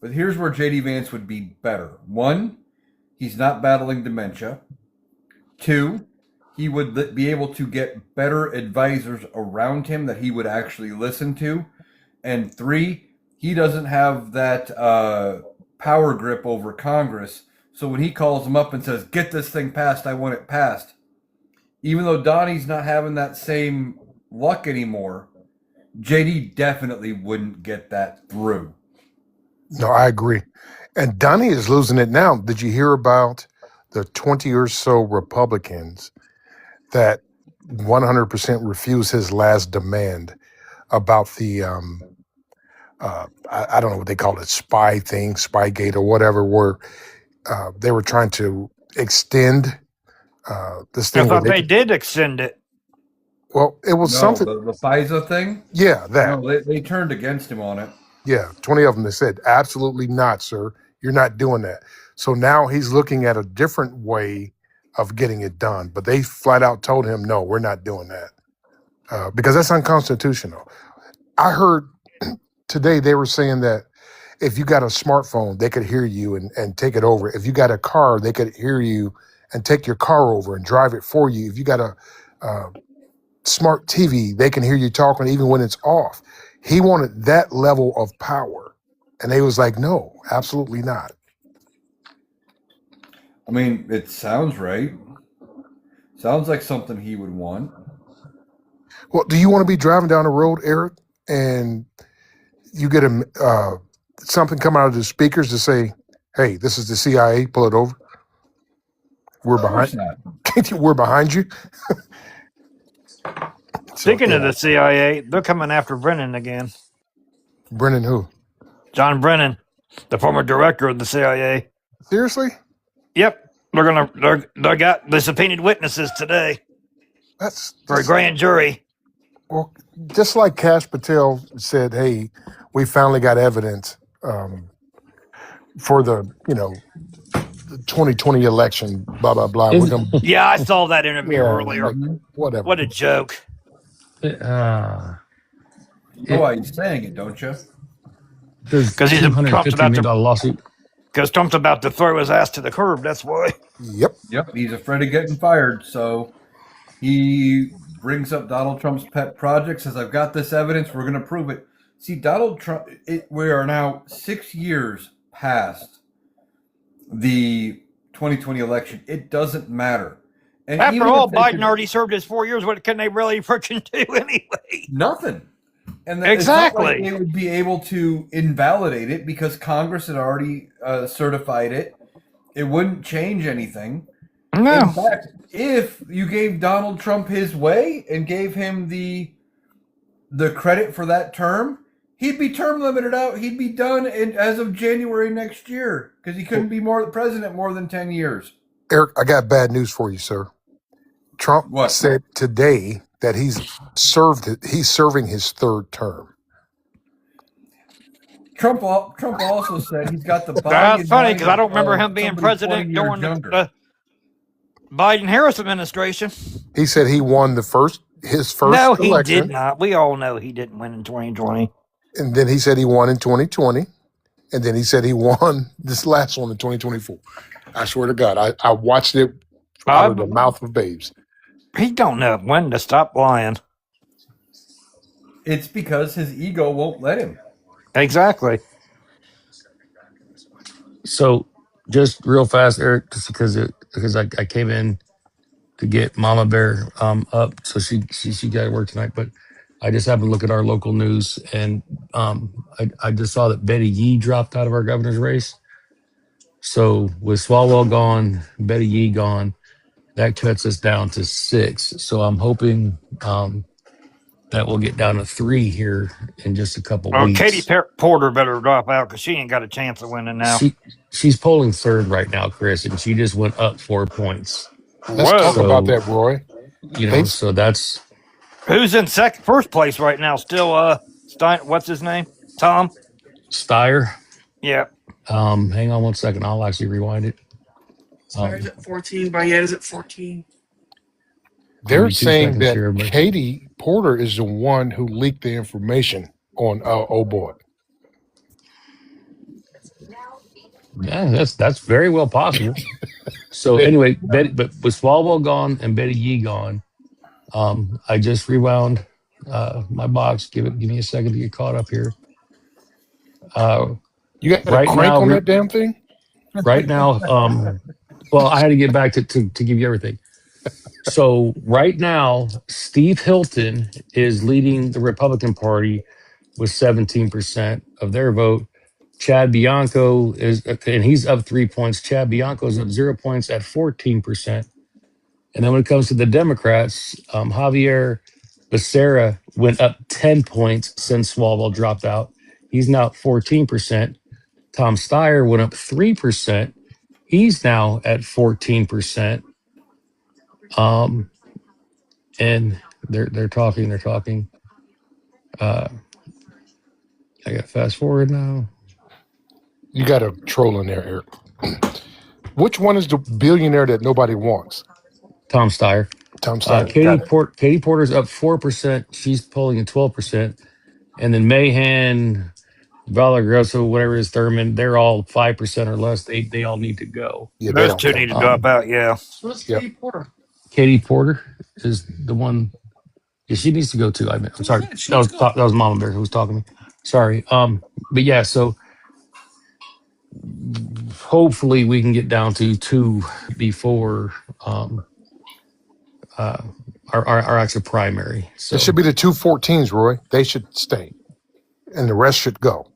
but here's where J.D. Vance would be better. One, he's not battling dementia. Two, he would be able to get better advisors around him that he would actually listen to. And three, he doesn't have that power grip over Congress. So when he calls them up and says, get this thing passed, I want it passed, even though Donnie's not having that same luck anymore, JD definitely wouldn't get that through. No, I agree. And Donnie is losing it now. Did you hear about the 20 or so Republicans that 100% refused his last demand about the, I don't know what they call it, spy thing, Spygate or whatever, where they were trying to extend this I thing. thought they did extend it. Well, it was No, something. the FISA thing? Yeah, that. No, they turned against him on it. Yeah, 20 of them. They said, absolutely not, sir. You're not doing that. So now he's looking at a different way of getting it done. But they flat out told him, no, we're not doing that because that's unconstitutional. I heard today they were saying that if you got a smartphone, they could hear you and take it over. If you got a car, they could hear you and take your car over and drive it for you. If you got a smart TV, they can hear you talking even when it's off. He wanted that level of power. And they was like, no, absolutely not. I mean, it sounds right. Sounds like something he would want. Well, do you want to be driving down the road, Eric, and you get something come out of the speakers to say, hey, this is the CIA, pull it over? We're Of course behind not. we're behind you. Speaking of the CIA, they're coming after Brennan again. Brennan who? John Brennan, the former director of the CIA. Seriously? Yep. They got the subpoenaed witnesses today That's for a grand jury. well, just like Kash Patel said, hey, we finally got evidence for the 2020 election, blah, blah, blah. We're gonna, Yeah, I saw that interview earlier. like, whatever. What a joke. You know why he's saying it, don't you? Because he's $250 million lawsuit. Because Trump's about to throw his ass to the curb. That's why. Yep. Yep, he's afraid of getting fired, so he brings up Donald Trump's pet project, says, I've got this evidence, we're going to prove it. See, Donald Trump, we are now 6 years past the 2020 election. It doesn't matter. And After even all, if they Biden could- already served his 4 years. What can they really freaking do anyway? Nothing. And Exactly. It's not like they would be able to invalidate it because Congress had already certified it. It wouldn't change anything. In No. fact, if you gave Donald Trump his way and gave him the credit for that term, he'd be term limited out. He'd be done as of January next year because he couldn't be president more than 10 years. Eric, I got bad news for you, sir. Trump What? said today that he's serving his third term. Trump also said he's got the body. That's and funny mind because I don't remember of him being somebody president 20 years during younger. the Biden-Harris administration. He said he won his first No, he election, did not. We all know he didn't win in 2020. and then he said he won in 2020, and then he said he won this last one in 2024. I swear to God, I watched it out of the mouth of babes. He don't know when to stop lying. It's because his ego won't let him. Exactly. So just real fast, Eric, just because I came in to get Mama Bear up, so she got to work tonight. But I just happened to look at our local news, and I just saw that Betty Yee dropped out of our governor's race. So with Swalwell gone, Betty Yee gone, that cuts us down to 6. So I'm hoping that we'll get down to 3 here in just a couple Oh, weeks. Katie Porter better drop out because she ain't got a chance of winning now. She's polling 3rd right now, Chris, and she just went up 4 points. Let's talk Whoa. about that, Roy. So that's Who's in first place right now? Still, Stein. What's his name? Tom. Steyer. Yeah. Hang on one second. I'll actually rewind it. Stars at 14. Bayetta's at 14. They're me 2 saying seconds that here, but Katie Porter is the one who leaked the information on oh boy. yeah, that's very well possible. So anyway, but with Swalwell gone and Betty Yee gone, I just rewound my box. Give me a second to get caught up here. You got a Right crank now, on that damn thing? right now, well, I had to get back to give you everything. So right now, Steve Hilton is leading the Republican Party with 17% of their vote. Chad Bianco is, and he's up 3 points. Chad Bianco is up 0 points at 14%. And then when it comes to the Democrats, Javier Becerra went up 10 points since Swalwell dropped out. He's now at 14%. Tom Steyer went up 3%. He's now at 14%. And they're talking. I got to fast forward now. You got a troll in there, Eric. Which one is the billionaire that nobody wants? Tom Steyer. Tom Steyer. Katie Porter's up 4%. She's polling at 12%. And then Mahan, Valagrosso, whatever is Thurman, they're all 5% or less. They all need to go. Yeah, they Those don't two count. need to drop out. Yeah. So what's Yep. Katie Porter? Katie Porter is the one. Yeah, she needs to go too. I'm sorry. Yeah, she That needs to go. was Mama Bear who was talking to me. Sorry. But yeah, so hopefully we can get down to 2 before our actual primary. So It should be the 214s, Roy. They should stay. And the rest should go.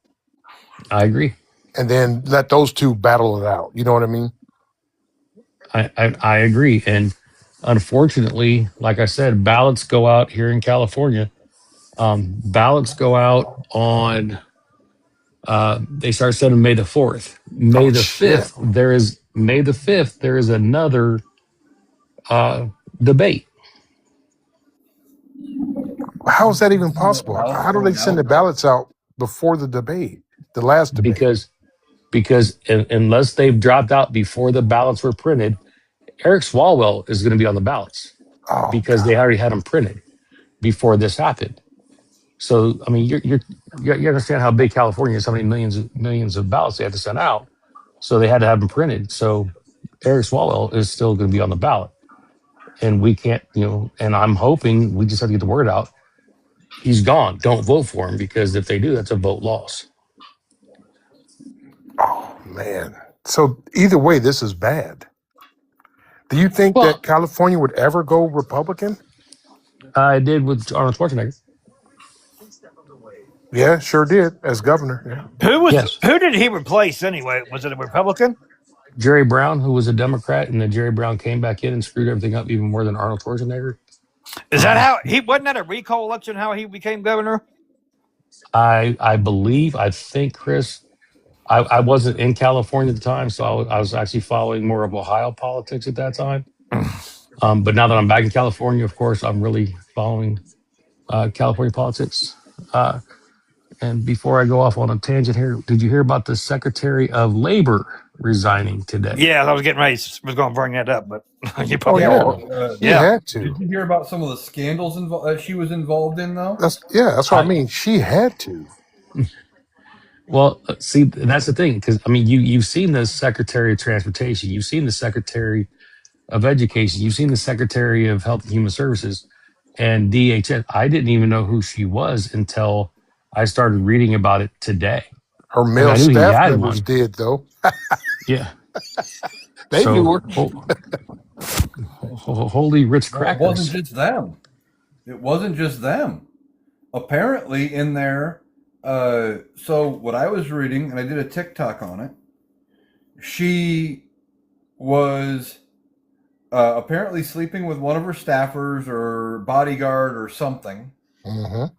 I agree. And then let those two battle it out. You know what I mean? I agree. And unfortunately, like I said, ballots go out here in California. Ballots go out on they start sending May the 4th. May the 5th, May the 5th, there is another debate. How is that even possible? How do they send the ballots out before the debate? The last debate? Because unless they've dropped out before the ballots were printed, Eric Swalwell is going to be on the ballots because they already had them printed before this happened. So I mean, you understand how big California is, how many millions of ballots they had to send out. So they had to have them printed. So Eric Swalwell is still going to be on the ballot, and we can't, And I'm hoping we just have to get the word out. He's gone. Don't vote for him, because if they do, that's a vote loss. Oh, man. So either way, this is bad. Do you think Well- that California would ever go Republican? I did with Arnold Schwarzenegger. Yeah, sure did, as governor. Yeah. Yes. Who did he replace anyway? Was it a Republican? Jerry Brown, who was a Democrat, and then Jerry Brown came back in and screwed everything up even more than Arnold Schwarzenegger. Is that how he wasn't that a recall election? How he became governor? I think, Chris, I wasn't in California at the time, so I was actually following more of Ohio politics at that time. But now that I'm back in California, of course, I'm really following California politics. And before I go off on a tangent here, did you hear about the Secretary of Labor resigning today? Yeah, I was getting ready. Was going to bring that up, but you Oh, probably yeah. He Yeah. had to. Did you hear about some of the scandals that she was involved in, though? That's what I mean. She had to. Well, see, that's the thing, because I mean, you've seen the Secretary of Transportation, you've seen the Secretary of Education, you've seen the Secretary of Health and Human Services, and DHS. I didn't even know who she was until I started reading about it today. Her male I knew he staff had members one. did, though. Yeah, They So, knew her. holy rich Well, it wasn't crackers! just them. It wasn't just them. Apparently, in there. So what I was reading, and I did a TikTok on it. She was apparently sleeping with one of her staffers or bodyguard or something. Mm-hmm.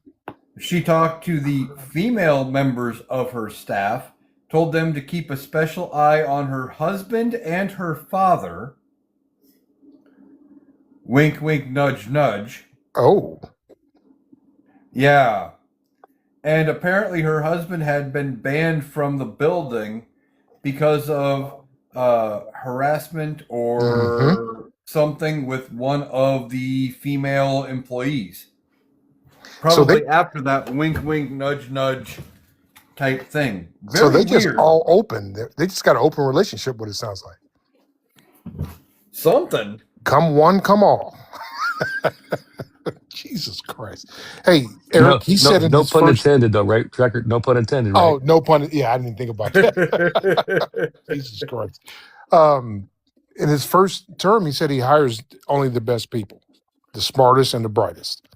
She talked to the female members of her staff, told them to keep a special eye on her husband and her father. Wink, wink, nudge, nudge. Oh, Yeah. And apparently her husband had been banned from the building because of harassment or something with one of the female employees. So Probably after that wink, wink, nudge, nudge type thing. so Very they just weird. all open. They just got an open relationship. What it sounds like. Something. Come one, come all. Jesus Christ. Hey, No, Eric, he said in no his pun first. intended, though, right? Record, no pun intended, right? Oh, no pun. Yeah, I didn't think about that. Jesus Christ. In his first term, he said he hires only the best people, the smartest and the brightest.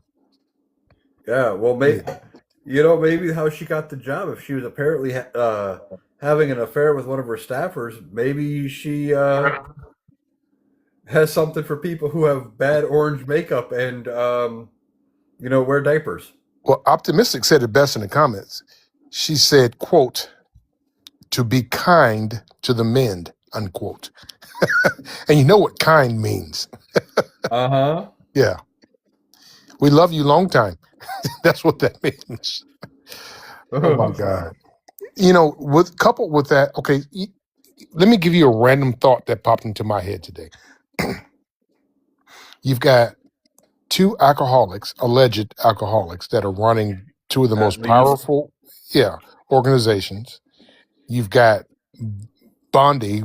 Yeah, well, maybe how she got the job, if she was apparently having an affair with one of her staffers, maybe she has something for people who have bad orange makeup and wear diapers. Well, Optimistic said it best in the comments. She said, quote, to be kind to the men, unquote. And you know what kind means. Uh-huh. Yeah. We love you long time. That's what that means. Oh my God. Coupled with that, okay, let me give you a random thought that popped into my head today. You've got two alleged alcoholics that are running two of the most powerful, organizations. You've got Bondi,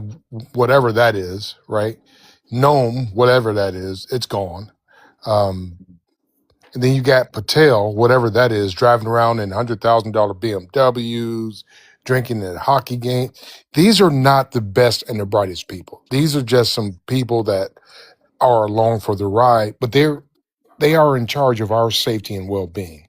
whatever that is, right? Gnome, whatever that is, it's gone. And then you got Patel, whatever that is, driving around in $100,000 BMWs, drinking at a hockey game. These are not the best and the brightest people. These are just some people that are along for the ride, but they are in charge of our safety and well-being.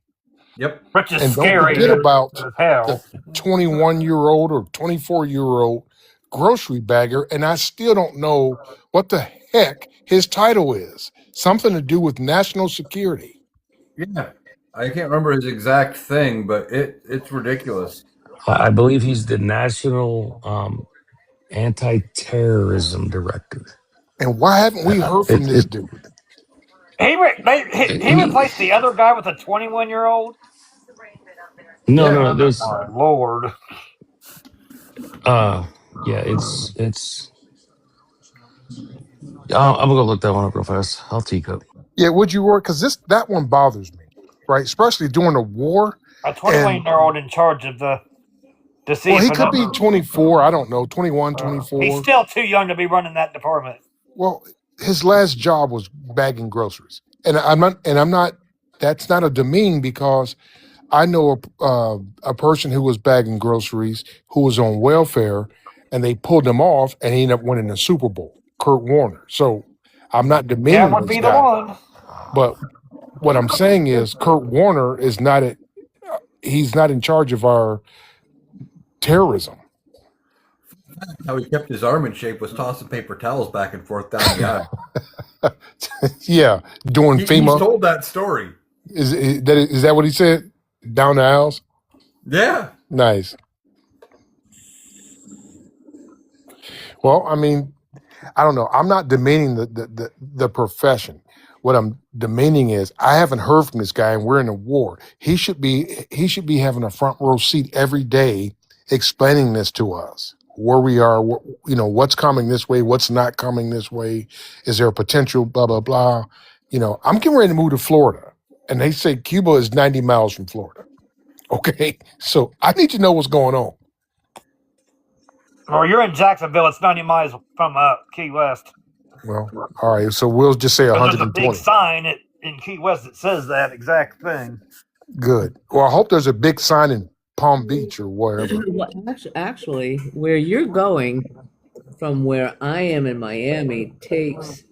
Yep. Which is And scary. don't forget about as hell. the 21-year-old or 24-year-old grocery bagger, and I still don't know what the heck his title is. Something to do with national security. Yeah. I can't remember his exact thing, but it's ridiculous. I believe he's the national anti-terrorism director. And why haven't we heard from this dude? He replaced the other guy with a 21-year-old? No, there's My Lord. it's I'm gonna go look that one up real fast. I'll teacup. Yeah, would you work? Because that one bothers me, right? Especially during a war. A 21-year-old in charge of the Well, he could be 24. I don't know, 21, 24. He's still too young to be running that department. Well, his last job was bagging groceries, and I'm not. That's not a demean, because I know a person who was bagging groceries who was on welfare, and they pulled him off, and he ended up winning the Super Bowl. Kurt Warner. So I'm not demeaning That would this be the guy, one. but what I'm saying is Kurt Warner is not he's not in charge of our terrorism. How he kept his arm in shape was tossing paper towels back and forth down the aisle. Yeah, doing FEMA. He's told that story. Is that what he said? Down the aisles? Yeah. Nice. Well, I mean, I don't know. I'm not demeaning the profession. What I'm demeaning is I haven't heard from this guy, and we're in a war. He should be having a front row seat every day, explaining this to us, where we are, what's coming this way, what's not coming this way. Is there a potential? Blah blah blah. I'm getting ready to move to Florida, and they say Cuba is 90 miles from Florida. Okay, so I need to know what's going on. Well, you're in Jacksonville. It's 90 miles from Key West. Well, all right. So we'll just say There's a 120. big sign in Key West that says that exact thing. Good. Well, I hope there's a big sign in Palm Beach or wherever. Well, actually, where you're going from where I am in Miami takes,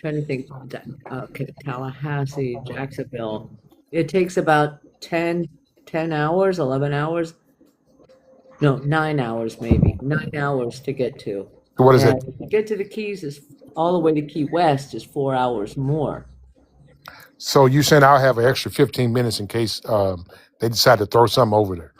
trying to think, Tallahassee, Jacksonville, it takes about 10 hours, 11 hours. No, 9 hours maybe. 9 hours to get to. What is it? To get to the Keys is all the way to Key West is 4 hours more. So you saying I'll have an extra 15 minutes in case they decide to throw something over there?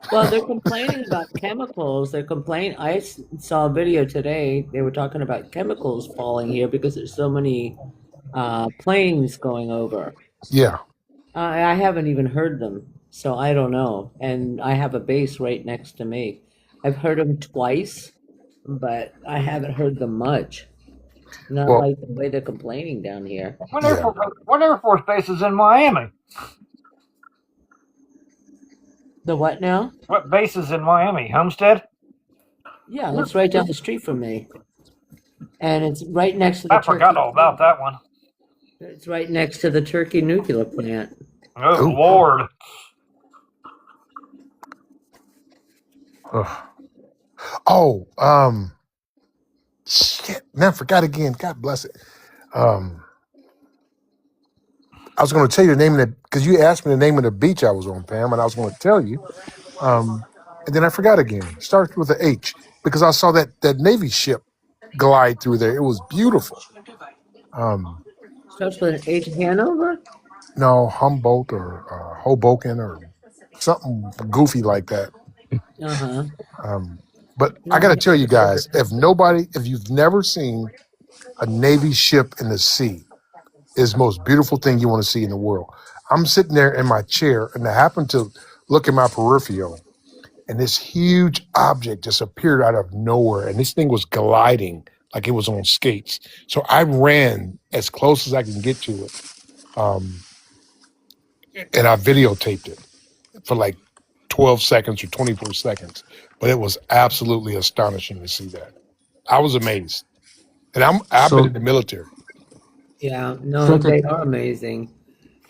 Well, they're complaining about chemicals. I saw a video today. They were talking about chemicals falling here because there's so many planes going over. Yeah. I haven't even heard them, so I don't know. And I have a base right next to me. I've heard them twice, but I haven't heard them much. Not Well, like the way they're complaining down here. What yeah. Air Force base is in Miami? The what now? What base is in Miami? Homestead? Yeah, it's right down the street from me. And it's right next to the I forgot all about that one. It's right next to the Turkey nuclear plant. Oh, Ooh. Lord. Ugh. Oh, shit, man, I forgot again. God bless it. Um, I was going to tell you the name of the, because you asked me the name of the beach I was on, Pam, and I was going to tell you. And then I forgot again. It starts with a H because I saw that Navy ship glide through there. It was beautiful. Um, Starts with an H, Hanover? no, Humboldt or Hoboken or something goofy like that. Uh-huh. But I got to tell you guys, if you've never seen a Navy ship in the sea, it's the most beautiful thing you want to see in the world. I'm sitting there in my chair, and I happen to look at my peripheral, and this huge object just appeared out of nowhere, and this thing was gliding like it was on skates. So I ran as close as I can get to it, um, and I videotaped it for like 12 seconds or 24 seconds. But it was absolutely astonishing to see that. I was amazed. And I've been in the military. Yeah, no, So to- they are amazing.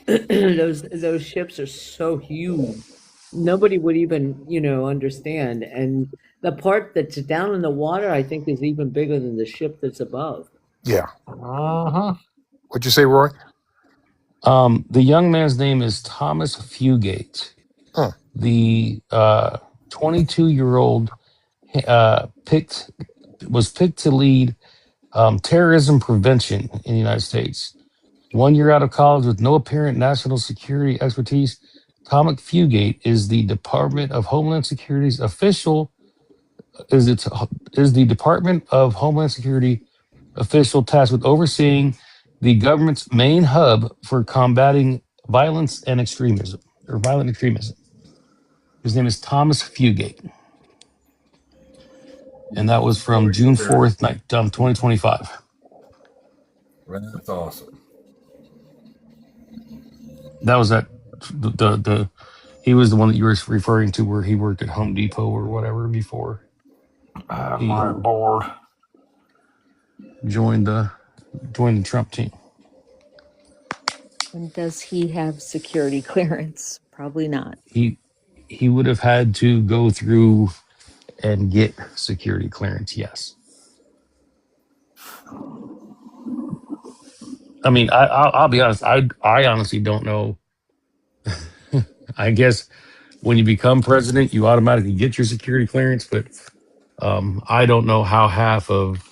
Those ships are so huge. Nobody would even, understand. And the part that's down in the water, I think, is even bigger than the ship that's above. Yeah. Uh-huh. What'd you say, Roy? The young man's name is Thomas Fugate. Huh. The 22-year-old was picked to lead terrorism prevention in the United States. 1 year out of college with no apparent national security expertise, Thomas Fugate is the Department of Homeland Security's official. Is the Department of Homeland Security official tasked with overseeing the government's main hub for combating violence and extremism, or violent extremism. His name is Thomas Fugate. And that was from June 4th, 2025. That's awesome. That was the he was the one that you were referring to where he worked at Home Depot or whatever before My Lord. joined the Trump team. And does he have security clearance? Probably not. He would have had to go through and get security clearance, yes. I mean, I'll be honest. I honestly don't know. I guess when you become president, you automatically get your security clearance, but I don't know how half of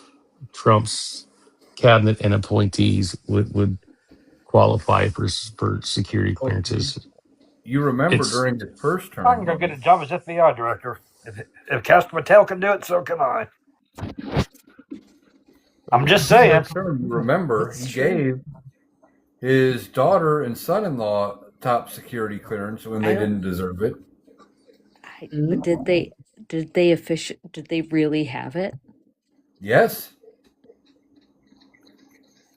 Trump's cabinet and appointees would qualify for security clearances. You remember It's- during the first term, I can go get a job as FBI director. If Casper Patel can do it, so can I. I'm just saying. term, you remember That's he true. gave his daughter and son-in-law top security clearance when they didn't deserve it. But did they really have it? Yes.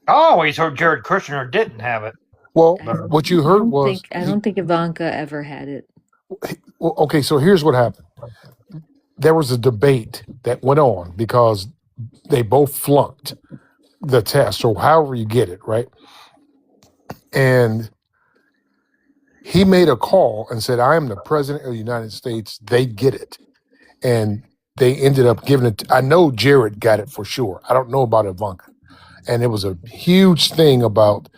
I always heard Jared Kushner didn't have it. Well, I don't- what you heard was I don't think Ivanka ever had it. well, okay, so here's what happened. There was a debate that went on because they both flunked the test, or however you get it, right? And he made a call and said, I am the president of the United States. They get it. And they ended up giving it. I know Jared got it for sure. I don't know about Ivanka. And it was a huge thing about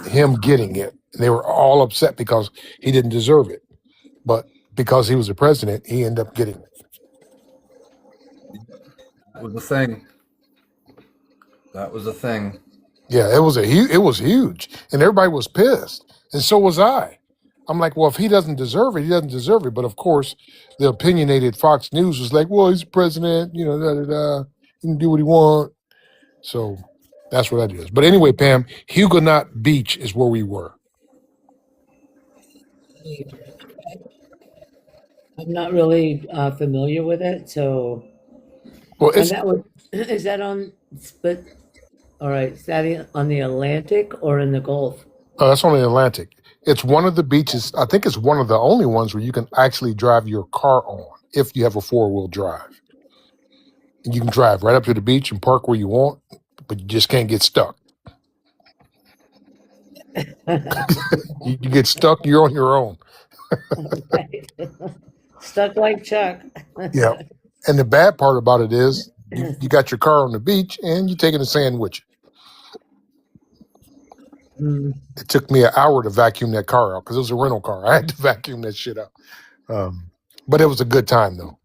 him getting it. They were all upset because he didn't deserve it. But because he was the president, he ended up getting it. That was the thing. That was the thing. Yeah, it was huge, and everybody was pissed, and so was I. I'm like, well, if he doesn't deserve it, he doesn't deserve it. But of course, the opinionated Fox News was like, well, he's the president, da da da. He can do what he want. So that's what that is. But anyway, Pam, Huguenot Beach is where we were. I'm not really familiar with it, so Well, and it's that was is that on but all right, is that on the Atlantic or in the Gulf? that's on the Atlantic. It's one of the beaches. I think it's one of the only ones where you can actually drive your car on if you have a 4-wheel drive. You can drive right up to the beach and park where you want, but you just can't get stuck. You get stuck, you're on your own. Right. Stuck like Chuck. Yeah. And the bad part about it is you got your car on the beach and you're taking a sand with you. Mm. It took me an hour to vacuum that car out because it was a rental car. I had to vacuum that shit out. But it was a good time though.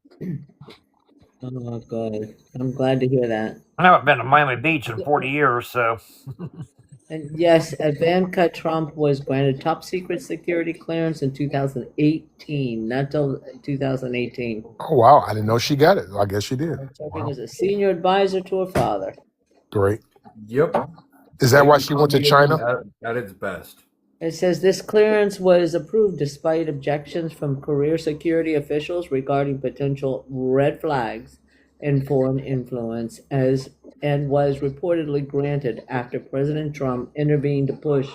Oh, good. I'm glad to hear that. I haven't been to Miami Beach in 40 years, so. And yes, Ivanka Trump was granted top secret security clearance in 2018, not till 2018. Oh wow, I didn't know she got it. I guess she did. Serving Wow. as a senior advisor to her father. Great. Yep. Is that why she went to China? At its best. It says this clearance was approved despite objections from career security officials regarding potential red flags and foreign influence, and was reportedly granted after President Trump intervened to push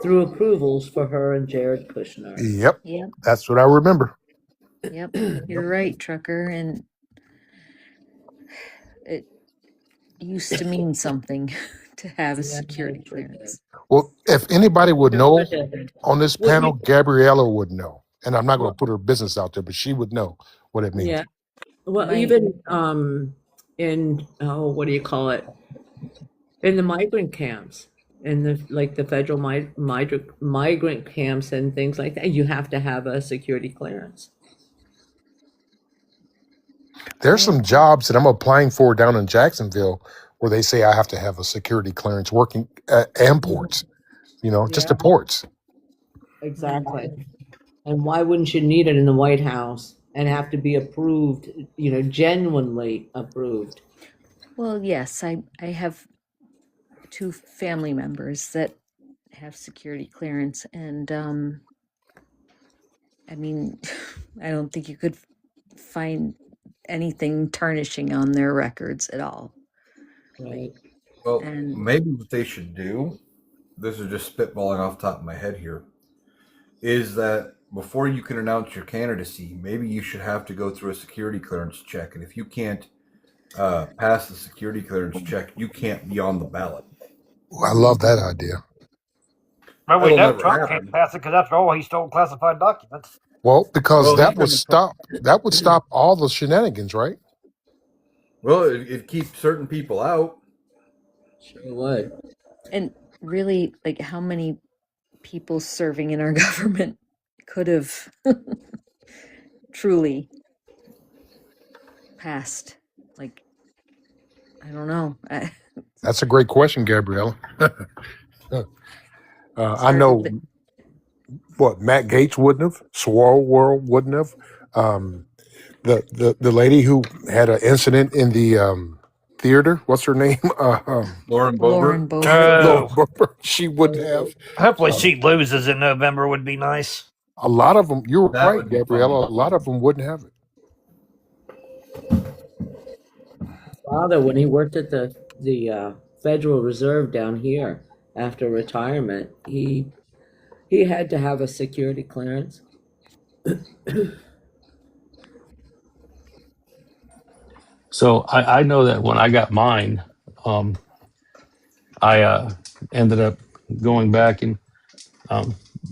through approvals for her and Jared Kushner. Yep. Yep, That's what I remember. yep. You're right, Trucker. And it used to mean something to have a security clearance. Well, if anybody would know But, on this Well, panel, Gabriella would know. And I'm not going to put her business out there, but she would know what it means. yeah. Well, My- even in what do you call it? In the migrant camps, in the federal migrant camps and things like that, you have to have a security clearance. There's some jobs that I'm applying for down in Jacksonville where they say I have to have a security clearance working at ports, just Yeah. the ports. Exactly. And why wouldn't you need it in the White House and have to be approved, genuinely approved? Well, yes, I have 2 family members that have security clearance, and I mean, I don't think you could find anything tarnishing on their records at all. Right. Well, And- maybe what they should do, this is just spitballing off the top of my head here, is that before you can announce your candidacy, maybe you should have to go through a security clearance check. And if you can't pass the security clearance check, you can't be on the ballot. I love that idea. But we That'll know never Trump happen. can't pass it because after all, he stole classified documents. Well, because Well, that he's would been- stop all the shenanigans, right? Well, it keeps certain people out. Sure would. And really, like, how many people serving in our government could have truly passed? Like, I don't know. That's a great question, Gabriella. I hard to know thi- what Matt Gaetz wouldn't have, Swirl World wouldn't have. The lady who had an incident in the theater, what's her name? Lauren Boebert. Lauren Boebert. Oh. Laura Boebert, she wouldn't have. Hopefully, she loses in November would be nice. A lot of them, you're That right, would be Gabriella. fun. A lot of them wouldn't have it. Father, when he worked at the Federal Reserve down here after retirement, he had to have a security clearance. So I know that when I got mine, I ended up going back and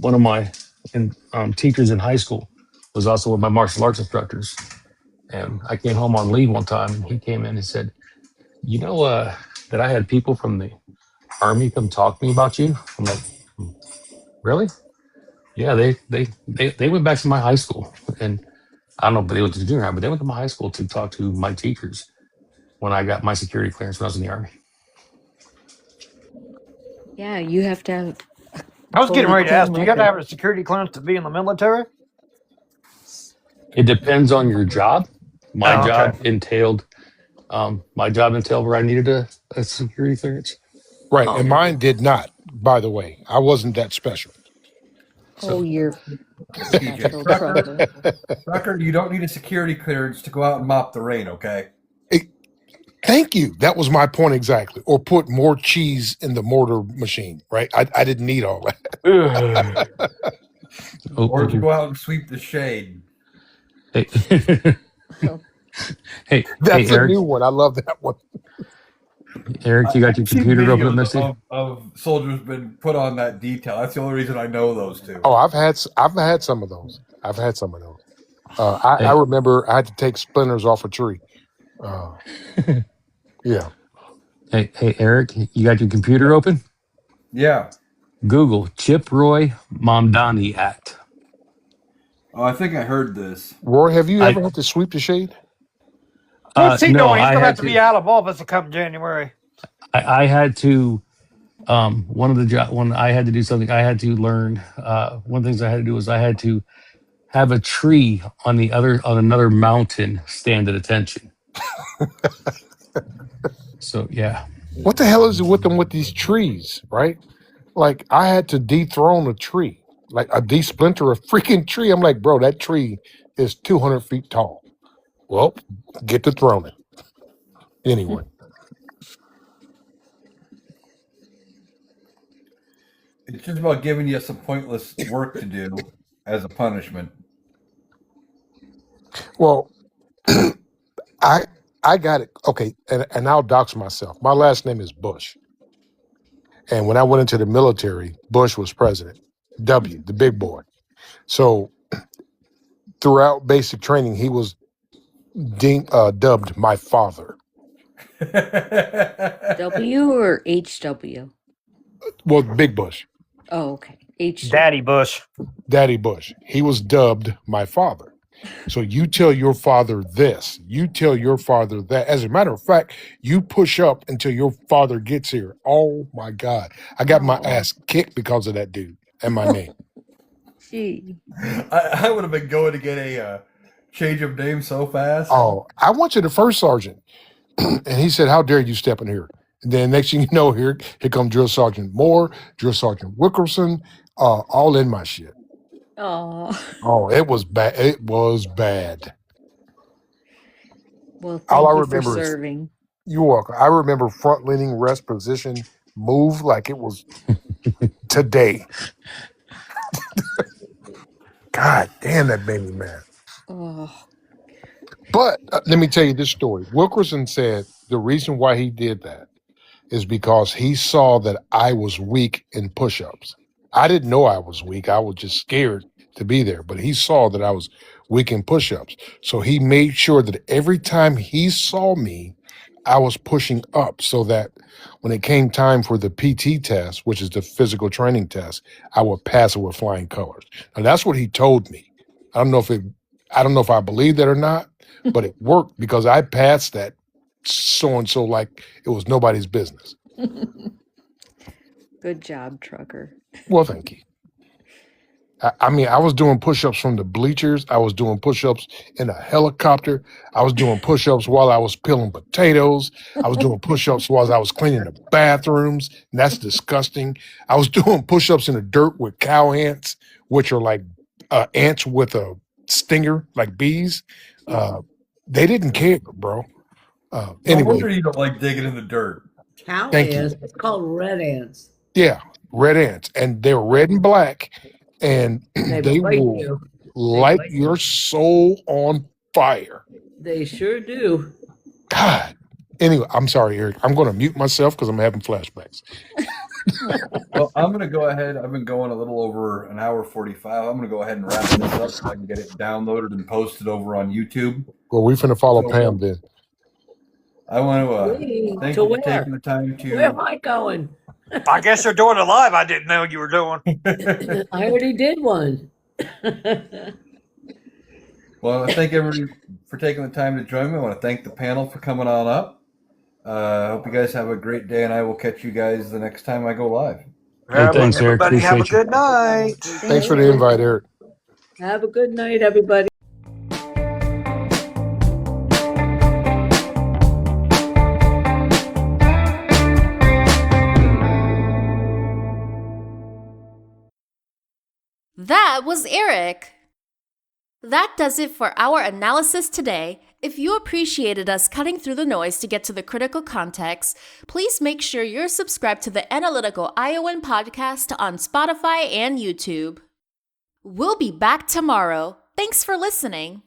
one of my teachers in high school was also one of my martial arts instructors. And I came home on leave one time and he came in and said, that I had people from the Army come talk to me about you. I'm like, really? Yeah, they went back to my high school. And I don't know, but they went to junior high, but they went to my high school to talk to my teachers when I got my security clearance when I was in the Army. Yeah, you have to have. I was getting Totally ready to ask, clean do you got to have record. a security clearance to be in the military? It depends on your job. My Oh, okay. job entailed where I needed a security clearance. Right, and mine did not. By the way, I wasn't that special. Oh, you're TJ, special, Trucker. Trucker, you don't need a security clearance to go out and mop the rain, okay? Hey, thank you. That was my point exactly. Or put more cheese in the mortar machine, right? I didn't need all that. Oh, Or to okay. go out and sweep the shade. Hey, Oh, hey, That's a Eric. new one. I love that one. Eric, you got your I've seen computer open, videos Misty? of soldiers been put on that detail. That's the only reason I know those two. Oh, I've had some of those. I've had some of those. I Hey, remember I had to take splinters off a tree. Uh, yeah. hey, Eric, you got your computer open? Yeah. Google Chip Roy Mamdani Act. Oh, I think I heard this. Roy, have you I ever had to sweep the shade? What's he no, doing? He's I going to have had to be to. out of office come January. I had to. One of the when I had to do something, I had to learn. One of the things I had to do was I had to have a tree on another mountain stand at attention. So yeah. What the hell is it with them with these trees, right? Like I had to dethrone a tree, like a desplinter a freaking tree. I'm like, bro, that tree is 200 feet tall. Well, get to throwing. Anyway, It's just about giving you some pointless work to do as a punishment. well, I got it. Okay, and I'll dox myself. My last name is Bush. And when I went into the military, Bush was president. W, the big boy. So throughout basic training, he was dubbed my father. W or HW? Well, Big Bush, Oh, okay. HW. Daddy Bush. Daddy Bush. He was dubbed my father. So you tell your father this, you tell your father that. As a matter of fact, you push up until your father gets here. Oh my God. I got my Oh, ass kicked because of that dude and my name. gee. I would have been going to get a change of name so fast. Oh, I went to the first sergeant and he said, "How dare you step in here?" And then next thing you know, here comes Drill Sergeant Moore, Drill Sergeant Wickerson, all in my shit. Oh, Oh, it was bad. It was bad. well, All I thank you for remember is serving. you're welcome. I remember front leaning rest position move like it was today. God damn, that made me mad. Oh, But let me tell you this story. Wilkerson said the reason why he did that is because he saw that I was weak in push-ups. I didn't know I was weak. I was just scared to be there. But he saw that I was weak in push-ups. So he made sure that every time he saw me, I was pushing up so that when it came time for the PT test, which is the physical training test, I would pass it with flying colors. And that's what he told me. I don't know if I believe that or not, but it worked because I passed that so and so like it was nobody's business. good job, Trucker. Well, thank you. I mean, I was doing push-ups from the bleachers. I was doing push-ups in a helicopter. I was doing push-ups while I was peeling potatoes. I was doing push-ups while I was cleaning the bathrooms. And that's disgusting. I was doing push-ups in the dirt with cow ants, which are like ants with a stinger, like bees. They didn't care, bro. No Anyway, wonder you don't like digging in the dirt. Cow thank you. ants. It's called red ants. Yeah, red ants. And they're red and black. And They they bite will you. light your soul on fire. They sure do. God. Anyway, I'm sorry, Eric. I'm going to mute myself because I'm having flashbacks. Well, I'm going to go ahead. I've been going a little over an hour 45. I'm going to go ahead and wrap this up so I can get it downloaded and posted over on YouTube. Well, we're finna follow So, Pam then. I want to Wait, thank to you for where? taking the time Where am to. I going? I guess you're doing it live. I didn't know you were doing. I already did one. Well, I thank everybody for taking the time to join me. I want to thank the panel for coming on up. I hope you guys have a great day, and I will catch you guys the next time I go live. Hey, thanks, Eric. Everybody have a Appreciate you. good night. Thanks for the invite, Eric. Have a good night, everybody. That was Eric. That does it for our analysis today. If you appreciated us cutting through the noise to get to the critical context, please make sure you're subscribed to the Analytical Iowan podcast on Spotify and YouTube. We'll be back tomorrow. Thanks for listening.